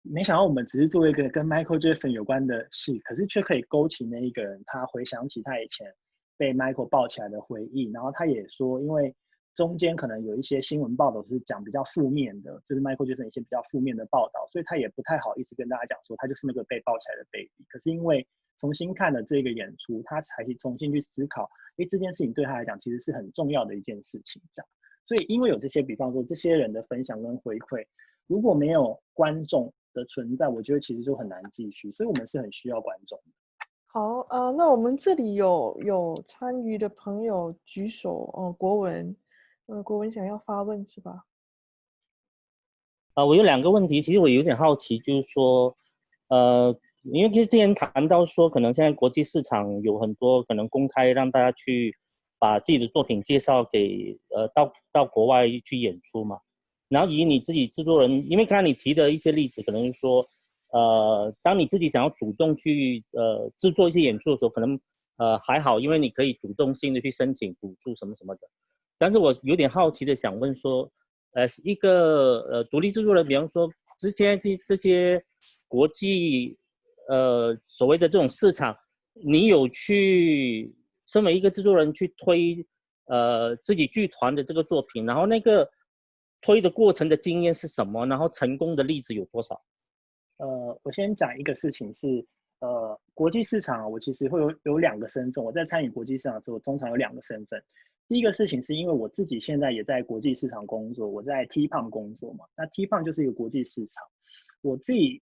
没想到我们只是做一个跟 Michael Jackson 有关的事，可是却可以勾起那一个人他回想起他以前被 Michael 抱起来的回忆，然后他也说，因为中间可能有一些新闻报道是讲比较负面的，就是 Michael Jackson 一些比较负面的报道，所以他也不太好意思跟大家讲说他就是那个被抱起来的 baby。可是因为重新看了这个演出，他才重新去思考，这件事情对他来讲其实是很重要的一件事情，这样。所以因为有这些，比方说这些人的分享跟回馈，如果没有观众的存在，我觉得其实就很难继续，所以我们是很需要观众的。
好，那我们这里有参与的朋友举手，国文，国文想要发问是吧？
我有2个问题，其实我有点好奇，就是说，因为其实之前谈到说，可能现在国际市场有很多可能公开让大家去把自己的作品介绍给到国外去演出嘛，然后以你自己制作人，因为刚才你提的一些例子，可能说，当你自己想要主动去制作一些演出的时候，可能还好，因为你可以主动性的去申请补助什么什么的，但是我有点好奇的想问说，一个独立制作人，比方说之前这些国际所谓的这种市场，你有去身为一个制作人去推自己剧团的这个作品，然后那个推的过程的经验是什么？然后成功的例子有多少？
我先讲一个事情是，国际市场我其实会有2个身份。我在参与国际市场的时候，我通常有2个身份。第一个事情是因为我自己现在也在国际市场工作，我在 TPAM 工作嘛。那 TPAM 就是一个国际市场。我自己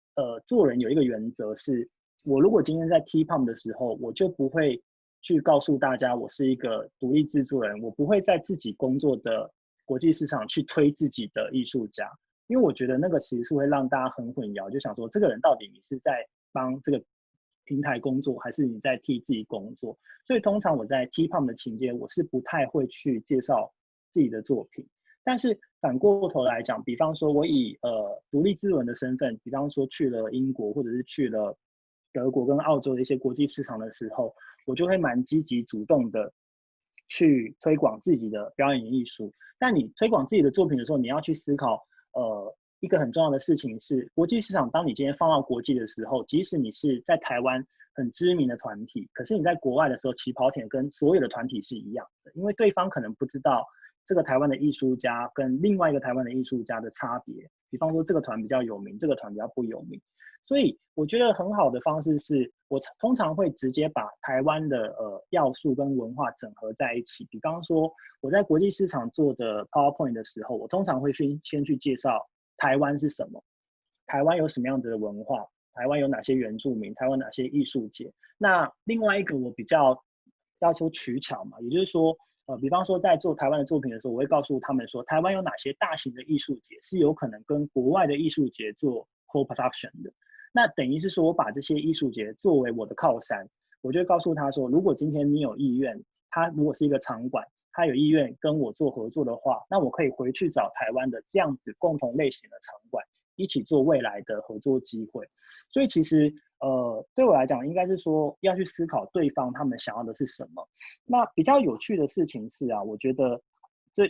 做人有一个原则是，我如果今天在 TPAM 的时候，我就不会去告诉大家我是一个独立制作人，我不会在自己工作的国际市场去推自己的艺术家。因为我觉得那个其实是会让大家很混淆，就想说这个人到底你是在帮这个平台工作，还是你在替自己工作？所以通常我在 TPAM 的情节，我是不太会去介绍自己的作品。但是反过头来讲，比方说我以独立制作人的身份，比方说去了英国或者是去了德国跟澳洲的一些国际市场的时候，我就会蛮积极主动的去推广自己的表演艺术。但你推广自己的作品的时候，你要去思考一个很重要的事情是，国际市场当你今天放到国际的时候，即使你是在台湾很知名的团体，可是你在国外的时候起跑点跟所有的团体是一样的，因为对方可能不知道这个台湾的艺术家跟另外一个台湾的艺术家的差别，比方说这个团比较有名，这个团比较不有名。所以我觉得很好的方式是，我通常会直接把台湾的要素跟文化整合在一起。比方说我在国际市场做的 PowerPoint 的时候，我通常会先去介绍台湾是什么，台湾有什么样子的文化，台湾有哪些原住民，台湾哪些艺术节。那另外一个我比较要求取巧嘛，也就是说比方说在做台湾的作品的时候，我会告诉他们说，台湾有哪些大型的艺术节是有可能跟国外的艺术节做 co-production 的。那等于是说我把这些艺术节作为我的靠山，我就会告诉他说，如果今天你有意愿，他如果是一个场馆，他有意愿跟我做合作的话，那我可以回去找台湾的这样子共同类型的场馆，一起做未来的合作机会。所以其实对我来讲，应该是说要去思考对方他们想要的是什么。那比较有趣的事情是啊，我觉得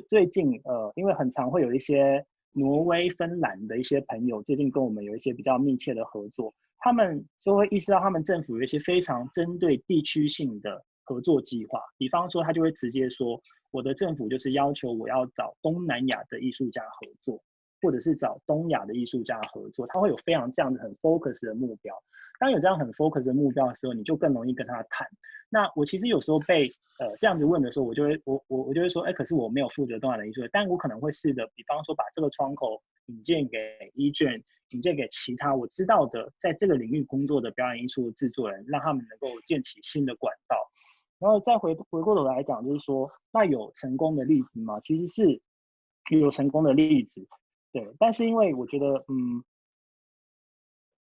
最近因为很常会有一些挪威、芬兰的一些朋友，最近跟我们有一些比较密切的合作，他们就会意识到他们政府有一些非常针对地区性的合作计划，比方说他就会直接说，我的政府就是要求我要找东南亚的艺术家合作，或者是找东亚的艺术家合作，他会有非常这样的很 focus 的目标。当有这样很 focus 的目标的时候，你就更容易跟他谈。那我其实有时候被这样子问的时候，我就会说，可是我没有负责东亚的艺术，但我可能会试着，比方说把这个窗口引荐给EGen，引荐给其他我知道的在这个领域工作的表演艺术的制作人，让他们能够建起新的管道。然后再回过头来讲，就是说，那有成功的例子吗？其实是有成功的例子，对。但是因为我觉得，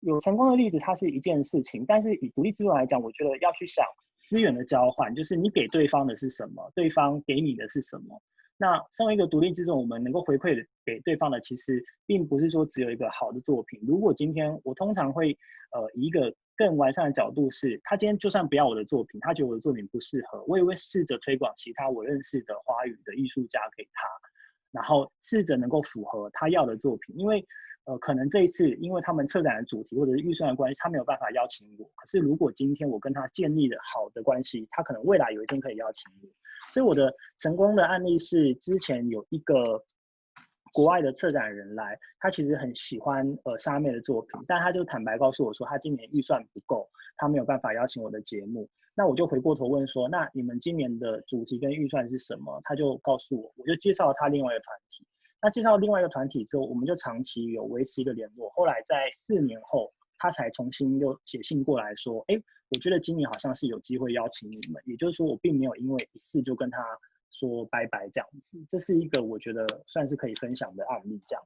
有成功的例子它是一件事情，但是以独立制作来讲，我觉得要去想资源的交换，就是你给对方的是什么，对方给你的是什么。那身为一个独立制作，我们能够回馈给对方的，其实并不是说只有一个好的作品。如果今天我通常会以一个更完善的角度是，他今天就算不要我的作品，他觉得我的作品不适合，我也会试着推广其他我认识的华语的艺术家给他，然后试着能够符合他要的作品。因为可能这一次因为他们策展的主题或者是预算的关系，他没有办法邀请我。可是如果今天我跟他建立了好的关系，他可能未来有一天可以邀请我。所以我的成功的案例是，之前有一个国外的策展人来，他其实很喜欢沙妹的作品，但他就坦白告诉我说，他今年预算不够，他没有办法邀请我的节目。那我就回过头问说，那你们今年的主题跟预算是什么？他就告诉我，我就介绍了他另外一个团体。那介绍另外一个团体之后，我们就长期有维持一个联络。后来在4年后，他才重新又写信过来说，我觉得今年好像是有机会邀请你们。也就是说，我并没有因为一次就跟他说拜拜这样子。这是一个我觉得算是可以分享的案例这样。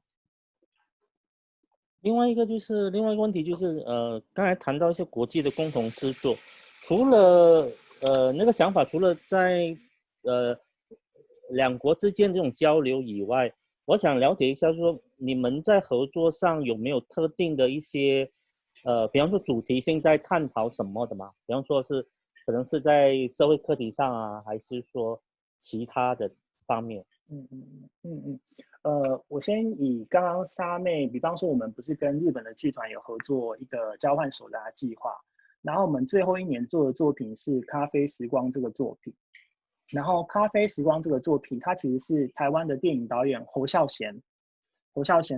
另外一个问题就是，刚才谈到一些国际的共同制作，除了那个想法，除了在两国之间这种交流以外，我想了解一下，说你们在合作上有没有特定的一些比方说主题性在探讨什么的吗？比方说是可能是在社会课题上啊，还是说其他的方面？
我先以刚刚沙妹，比方说我们不是跟日本的剧团有合作一个交换手札计划，然后我们最后1年做的作品是《咖啡时光》这个作品。然后《咖啡时光》这个作品，它其实是台湾的电影导演侯孝贤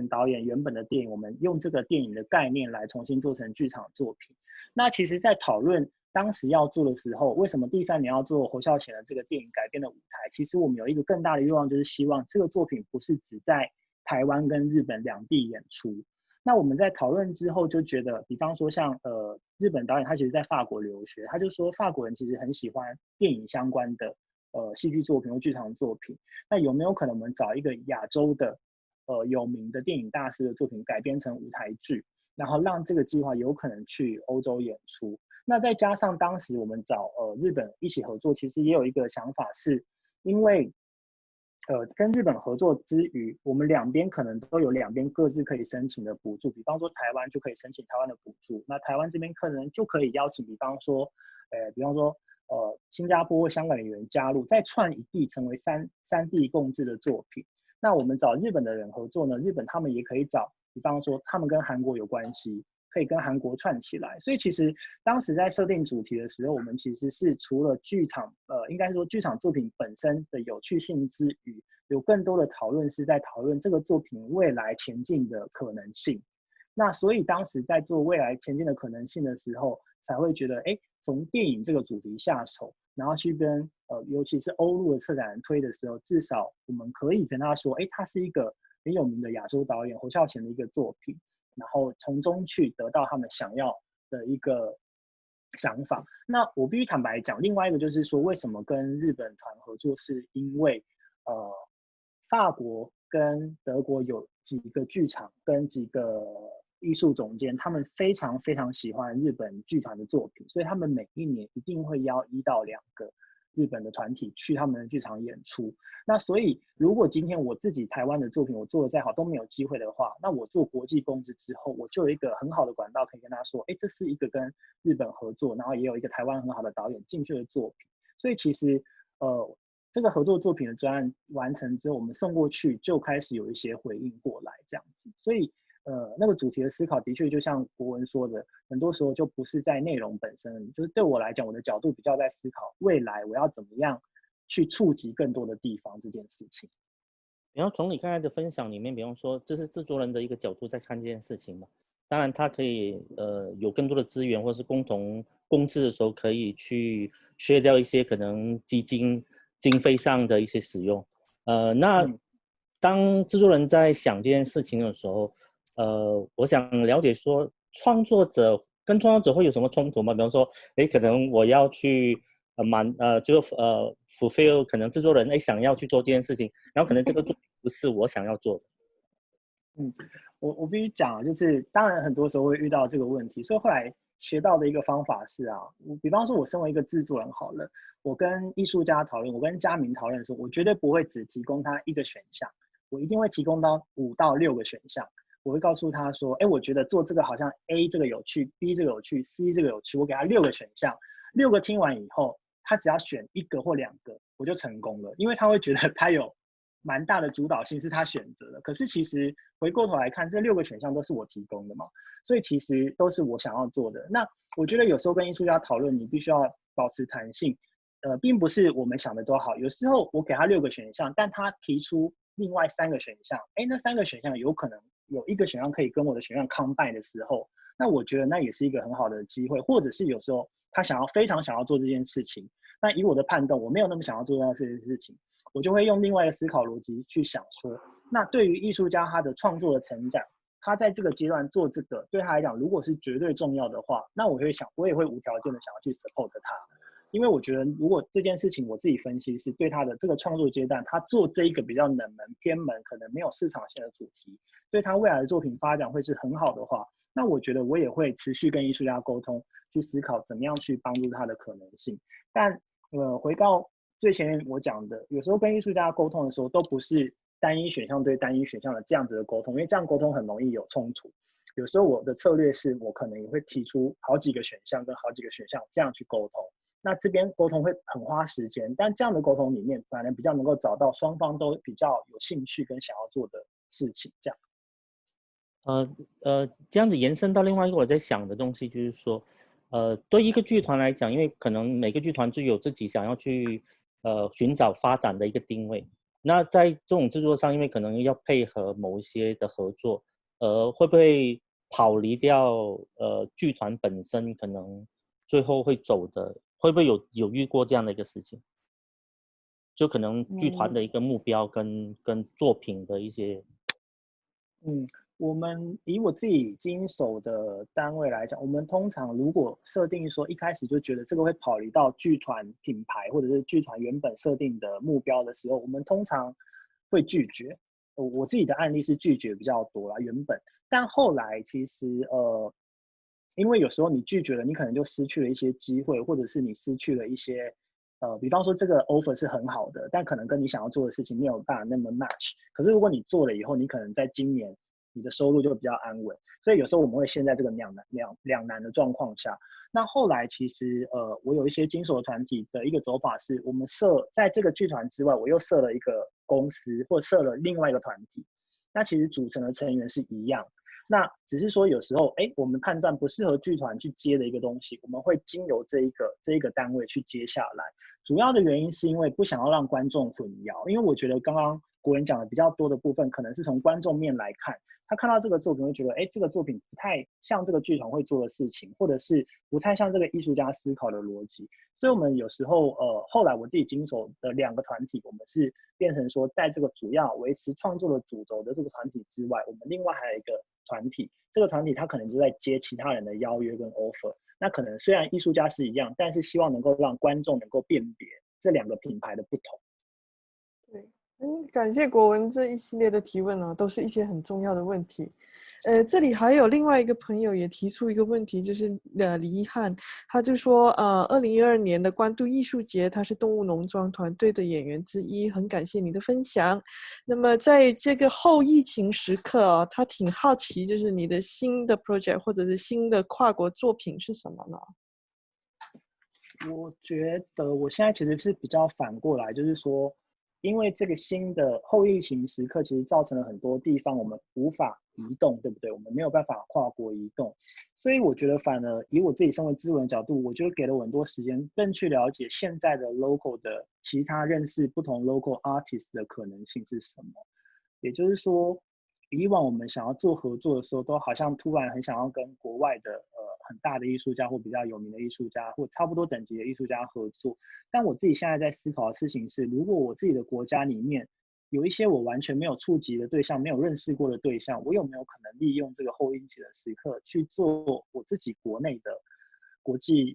导演原本的电影，我们用这个电影的概念来重新做成剧场作品。那其实在讨论当时要做的时候，为什么第3年要做侯孝贤的这个电影改编的舞台？其实我们有一个更大的愿望，就是希望这个作品不是只在台湾跟日本2地演出。那我们在讨论之后就觉得，比方说像日本导演他其实在法国留学，他就说法国人其实很喜欢电影相关的戏剧作品或剧场作品。那有没有可能我们找一个亚洲的有名的电影大师的作品改编成舞台剧，然后让这个计划有可能去欧洲演出？那再加上当时我们找日本一起合作，其实也有一个想法是，因为跟日本合作之余，我们2边可能都有2边各自可以申请的补助，比方说台湾就可以申请台湾的补助，那台湾这边可能就可以邀请，比方说新加坡或香港的演员加入，再串一地成为三地共治的作品。那我们找日本的人合作呢，日本他们也可以找，比方说他们跟韩国有关系，可以跟韩国串起来。所以其实当时在设定主题的时候，我们其实是除了剧场应该说剧场作品本身的有趣性之余，有更多的讨论是在讨论这个作品未来前进的可能性。那所以当时在做未来前进的可能性的时候，才会觉得从电影这个主题下手，然后去跟尤其是欧陆的策展人推的时候，至少我们可以跟他说，他是一个很有名的亚洲导演侯孝贤的一个作品，然后从中去得到他们想要的一个想法。那我必须坦白讲，另外一个就是说，为什么跟日本团合作，是因为法国跟德国有几个剧场跟几个艺术总监，他们非常非常喜欢日本剧团的作品，所以他们每1年一定会邀1到2个日本的团体去他们的剧场演出。那所以如果今天我自己台湾的作品我做的再好都没有机会的话，那我做国际公知之后，我就有一个很好的管道可以跟他说，这是一个跟日本合作，然后也有一个台湾很好的导演进去的作品。所以其实这个合作作品的专案完成之后，我们送过去就开始有一些回应过来这样子。所以那个主题的思考的确就像国文说的，很多时候就不是在内容本身，就是对我来讲，我的角度比较在思考未来我要怎么样去触及更多的地方这件事情。
然后从你刚才的分享里面，比方说这是制作人的一个角度在看这件事情嘛，当然他可以有更多的资源，或是共同共治的时候可以去削掉一些可能基金经费上的一些使用。那当制作人在想这件事情的时候，我想了解说创作者跟创作者会有什么冲突吗？比方说，可能我要去fulfill 可能制作人想要去做这件事情，然后可能这个作品不是我想要做的。
我必须讲，就是当然很多时候会遇到这个问题，所以后来学到的一个方法是比方说我身为一个制作人好了，我跟艺术家讨论，我跟嘉明讨论的时候，我绝对不会只提供他一个选项，我一定会提供到5到6个选项。我会告诉他说，我觉得做这个好像 A 这个有趣 ，B 这个有趣 ，C 这个有趣，我给他6个选项，6个听完以后，他只要选1个或2个，我就成功了，因为他会觉得他有蛮大的主导性是他选择的。可是其实回过头来看，这6个选项都是我提供的嘛，所以其实都是我想要做的。那我觉得有时候跟艺术家讨论，你必须要保持弹性，并不是我们想的都好。有时候我给他6个选项，但他提出另外3个选项，那3个选项有可能有1个选项可以跟我的选项 combine 的时候，那我觉得那也是一个很好的机会。或者是有时候他非常想要做这件事情，那以我的判断，我没有那么想要做这件事情，我就会用另外的思考逻辑去想说，那对于艺术家他的创作的成长，他在这个阶段做这个对他来讲如果是绝对重要的话，那我也会无条件的想要去 support 他。因为我觉得如果这件事情我自己分析是对他的这个创作阶段，他做这一个比较冷门偏门可能没有市场性的主题，对他未来的作品发展会是很好的话，那我觉得我也会持续跟艺术家沟通，去思考怎么样去帮助他的可能性。但回到最前面我讲的，有时候跟艺术家沟通的时候都不是单一选项对单一选项的这样子的沟通，因为这样沟通很容易有冲突。有时候我的策略是我可能也会提出好几个选项跟好几个选项这样去沟通，那这边沟通会很花时间，但这样的沟通里面反而比较能够找到双方都比较有兴趣跟想要做的事情这样。
这样子延伸到另外一个我在想的东西，就是说，对一个剧团来讲，因为可能每个剧团就有自己想要去寻找发展的一个定位。那在这种制作上，因为可能要配合某一些的合作，会不会跑离掉剧团本身可能最后会走的？会不会有遇过这样的一个事情？就可能剧团的一个目标跟作品的一些。
我们以我自己经手的单位来讲，我们通常如果设定说一开始就觉得这个会跑离到剧团品牌或者是剧团原本设定的目标的时候，我们通常会拒绝。我自己的案例是拒绝比较多啦，原本，但后来其实因为有时候你拒绝了，你可能就失去了一些机会，或者是你失去了一些比方说这个 offer 是很好的，但可能跟你想要做的事情没有办法那么 match。可是如果你做了以后，你可能在今年你的收入就比较安稳，所以有时候我们会陷在这个两难的状况下。那后来其实我有一些经手的团体的一个走法是，我们在这个剧团之外，我又设了一个公司，或设了另外一个团体。那其实组成的成员是一样，那只是说有时候我们判断不适合剧团去接的一个东西，我们会经由这一个单位去接下来。主要的原因是因为不想要让观众混淆，因为我觉得刚刚国文讲的比较多的部分，可能是从观众面来看，他看到这个作品会觉得，这个作品不太像这个剧团会做的事情，或者是不太像这个艺术家思考的逻辑。所以我们有时候后来我自己经手的2个团体，我们是变成说，在这个主要维持创作的主轴的这个团体之外，我们另外还有一个团体，这个团体他可能就在接其他人的邀约跟 offer。那可能虽然艺术家是一样，但是希望能够让观众能够辨别这2个品牌的不同。
对，感谢国文这一系列的提问都是一些很重要的问题。这里还有另外一个朋友也提出一个问题，就是李一汉，他就说2012年的关渡艺术节，他是动物农庄团队的演员之一，很感谢你的分享。那么在这个后疫情时刻他挺好奇，就是你的新的 project 或者是新的跨国作品是什么呢？
我觉得我现在其实是比较反过来，就是说，因为这个新的后疫情时刻，其实造成了很多地方我们无法移动，对不对？我们没有办法跨国移动，所以我觉得反而以我自己身为资文的角度，我就给了我很多时间，更去了解现在的 local 的其他认识不同 local artist 的可能性是什么。也就是说，以往我们想要做合作的时候，都好像突然很想要跟国外的很大的艺术家或比较有名的艺术家或差不多等级的艺术家合作。但我自己现在在思考的事情是，如果我自己的国家里面有一些我完全没有触及的对象，没有认识过的对象，我有没有可能利用这个后疫情的时刻去做我自己国内的国际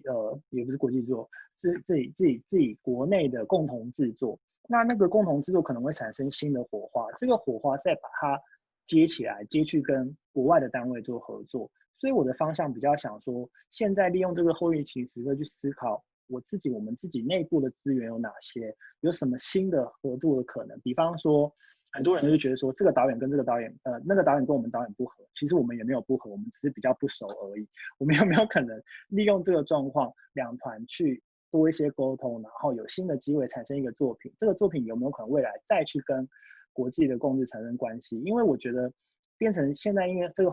也不是国际制作，自己国内的共同制作？那个共同制作可能会产生新的火花，这个火花再把它接起来，接去跟国外的单位做合作。所以我的方向比较想说，现在利用这个后疫情时刻去思考我们自己内部的资源有哪些，有什么新的合作的可能。比方说，很多人就觉得说这个导演跟这个导演，那个导演跟我们导演不合，其实我们也没有不合，我们只是比较不熟而已。我们有没有可能利用这个状况，两团去多一些沟通，然后有新的机会产生一个作品？这个作品有没有可能未来再去跟国际的共治产生关系？因为我觉得变成现在因为这个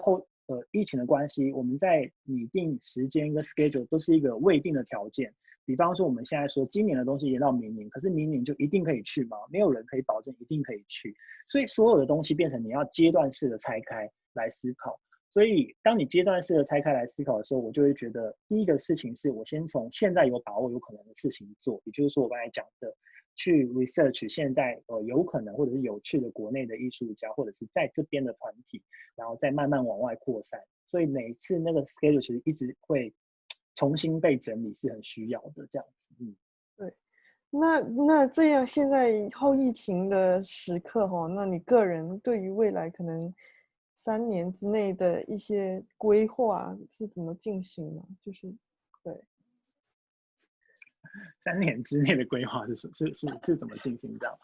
疫情的关系，我们在拟定时间跟 schedule 都是一个未定的条件。比方说我们现在说今年的东西延到明年，可是明年就一定可以去吗？没有人可以保证一定可以去，所以所有的东西变成你要阶段式的拆开来思考。所以当你阶段式的拆开来思考的时候，我就会觉得第一个事情是我先从现在有把握有可能的事情做，也就是说我刚才讲的去 research 现在有可能或者是有趣的国内的艺术家，或者是在这边的团体，然后再慢慢往外扩散。所以每一次那个 schedule 其实一直会重新被整理，是很需要的这样子。
对。那这样，现在后疫情的时刻那你个人对于未来可能3年之内的一些规划是怎么进行呢？就是对
3年之内的规划是怎么进行这样？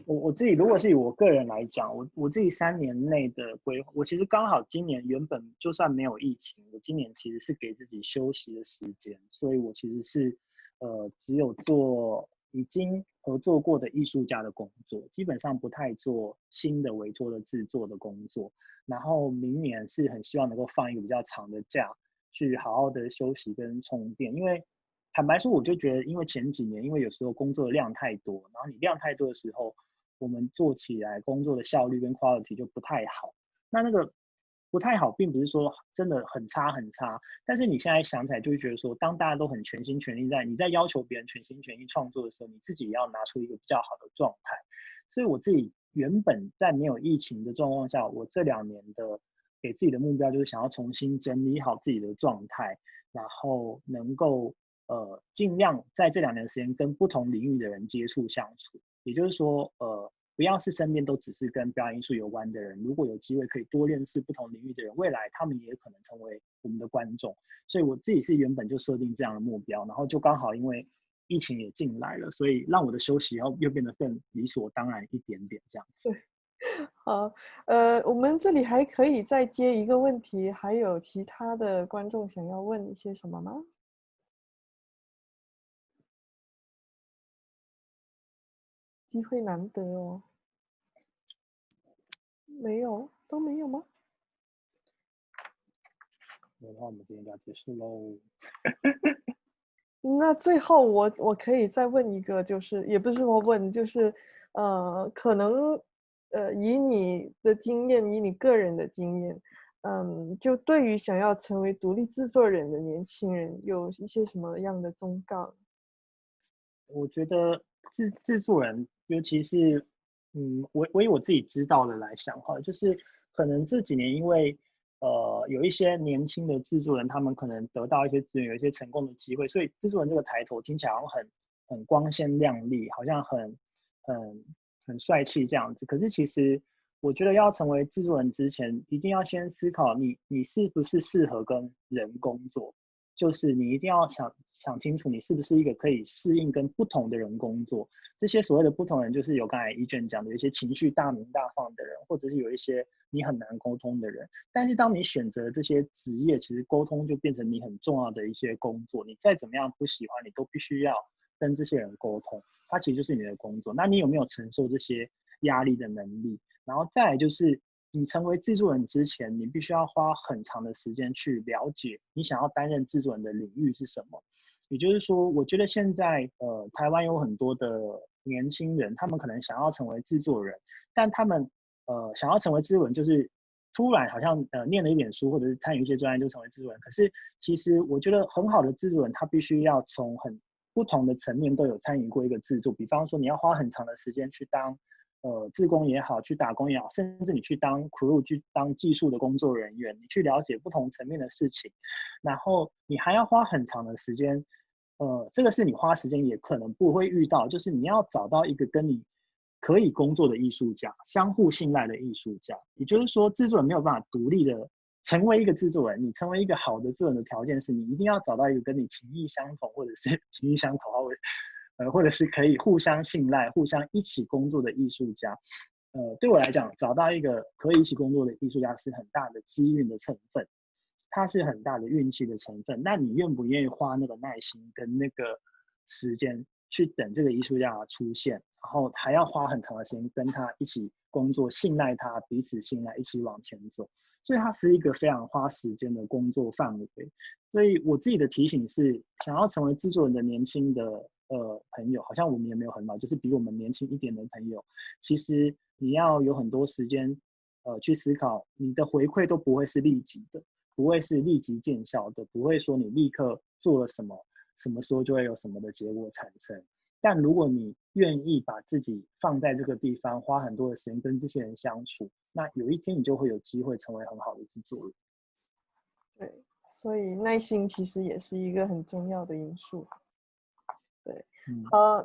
我自己如果是以我个人来讲，我自己3年内的规划，我其实刚好今年原本就算没有疫情，我今年其实是给自己休息的时间，所以我其实是只有做已经合作过的艺术家的工作，基本上不太做新的委托的制作的工作。然后明年是很希望能够放一个比较长的假，去好好的休息跟充电，因为坦白说，我就觉得，因为前几年，因为有时候工作的量太多，然后你量太多的时候，我们做起来工作的效率跟 quality 就不太好。那个不太好，并不是说真的很差很差，但是你现在想起来，就会觉得说，当大家都很全心全意你在要求别人全心全意创作的时候，你自己也要拿出一个比较好的状态。所以我自己原本在没有疫情的状况下，我这2年的给自己的目标就是想要重新整理好自己的状态，然后能够尽量在这2年的时间跟不同领域的人接触相处，也就是说不要是身边都只是跟表演艺术有关的人，如果有机会可以多认识不同领域的人，未来他们也可能成为我们的观众。所以我自己是原本就设定这样的目标，然后就刚好因为疫情也进来了，所以让我的休息又变得更理所当然一点点这样子。
对。好，我们这里还可以再接一个问题，还有其他的观众想要问一些什么吗？机会难得哦。没有，都没有吗？
有的话，我们今天就要结束喽。
那最后我可以再问一个，就是也不是说问，就是可能以你的经验，以你个人的经验，就对于想要成为独立制作人的年轻人，有一些什么样的忠告？
我觉得制作人，尤其是我以我自己知道的来想哈，就是可能这几年因为有一些年轻的制作人，他们可能得到一些资源，有一些成功的机会，所以制作人这个抬头听起来好像很光鲜亮丽，好像很帅气这样子。可是其实我觉得要成为制作人之前，一定要先思考你是不是适合跟人工作，就是你一定要想清楚，你是不是一个可以适应跟不同的人工作。这些所谓的不同人，就是有刚才一卷讲的，有一些情绪大鸣大放的人，或者是有一些你很难沟通的人。但是当你选择这些职业，其实沟通就变成你很重要的一些工作。你再怎么样不喜欢，你都必须要跟这些人沟通，它其实就是你的工作。那你有没有承受这些压力的能力？然后再来就是你成为制作人之前，你必须要花很长的时间去了解你想要担任制作人的领域是什么。也就是说，我觉得现在台湾有很多的年轻人，他们可能想要成为制作人，但他们想要成为制作人，就是突然好像念了一点书，或者是参与一些专案就成为制作人。可是其实我觉得很好的制作人，他必须要从很不同的层面都有参与过一个制作。比方说，你要花很长的时间去当志工也好，去打工也好，甚至你去当 crew， 去当技术的工作人员，你去了解不同层面的事情，然后你还要花很长的时间，这个是你花时间也可能不会遇到，就是你要找到一个跟你可以工作的艺术家，相互信赖的艺术家。也就是说，制作人没有办法独立的成为一个制作人，你成为一个好的制作人的条件是你一定要找到一个跟你情意相同，或者是情意相投，或者是可以互相信赖、互相一起工作的艺术家。对我来讲，找到一个可以一起工作的艺术家是很大的机运的成分，它是很大的运气的成分。那你愿不愿意花那个耐心跟那个时间去等这个艺术家出现，然后还要花很长的时间跟他一起工作，信赖他，彼此信赖，一起往前走。所以它是一个非常花时间的工作范围。所以我自己的提醒是，想要成为制作人的年轻的朋友，好像我们也没有很老，就是比我们年轻一点的朋友，其实你要有很多时间去思考，你的回馈都不会是立即的，不会是立即见效的，不会说你立刻做了什么，什么时候就会有什么的结果产生。但如果你愿意把自己放在这个地方，花很多的时间跟这些人相处，那有一天你就会有机会成为很好的制作人。
对，所以耐心其实也是一个很重要的因素。对，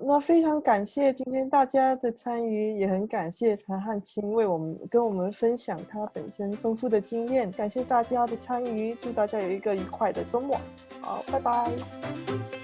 那非常感谢今天大家的参与，也很感谢陈汉卿跟我们分享他本身丰富的经验。感谢大家的参与，祝大家有一个愉快的周末。好，拜拜。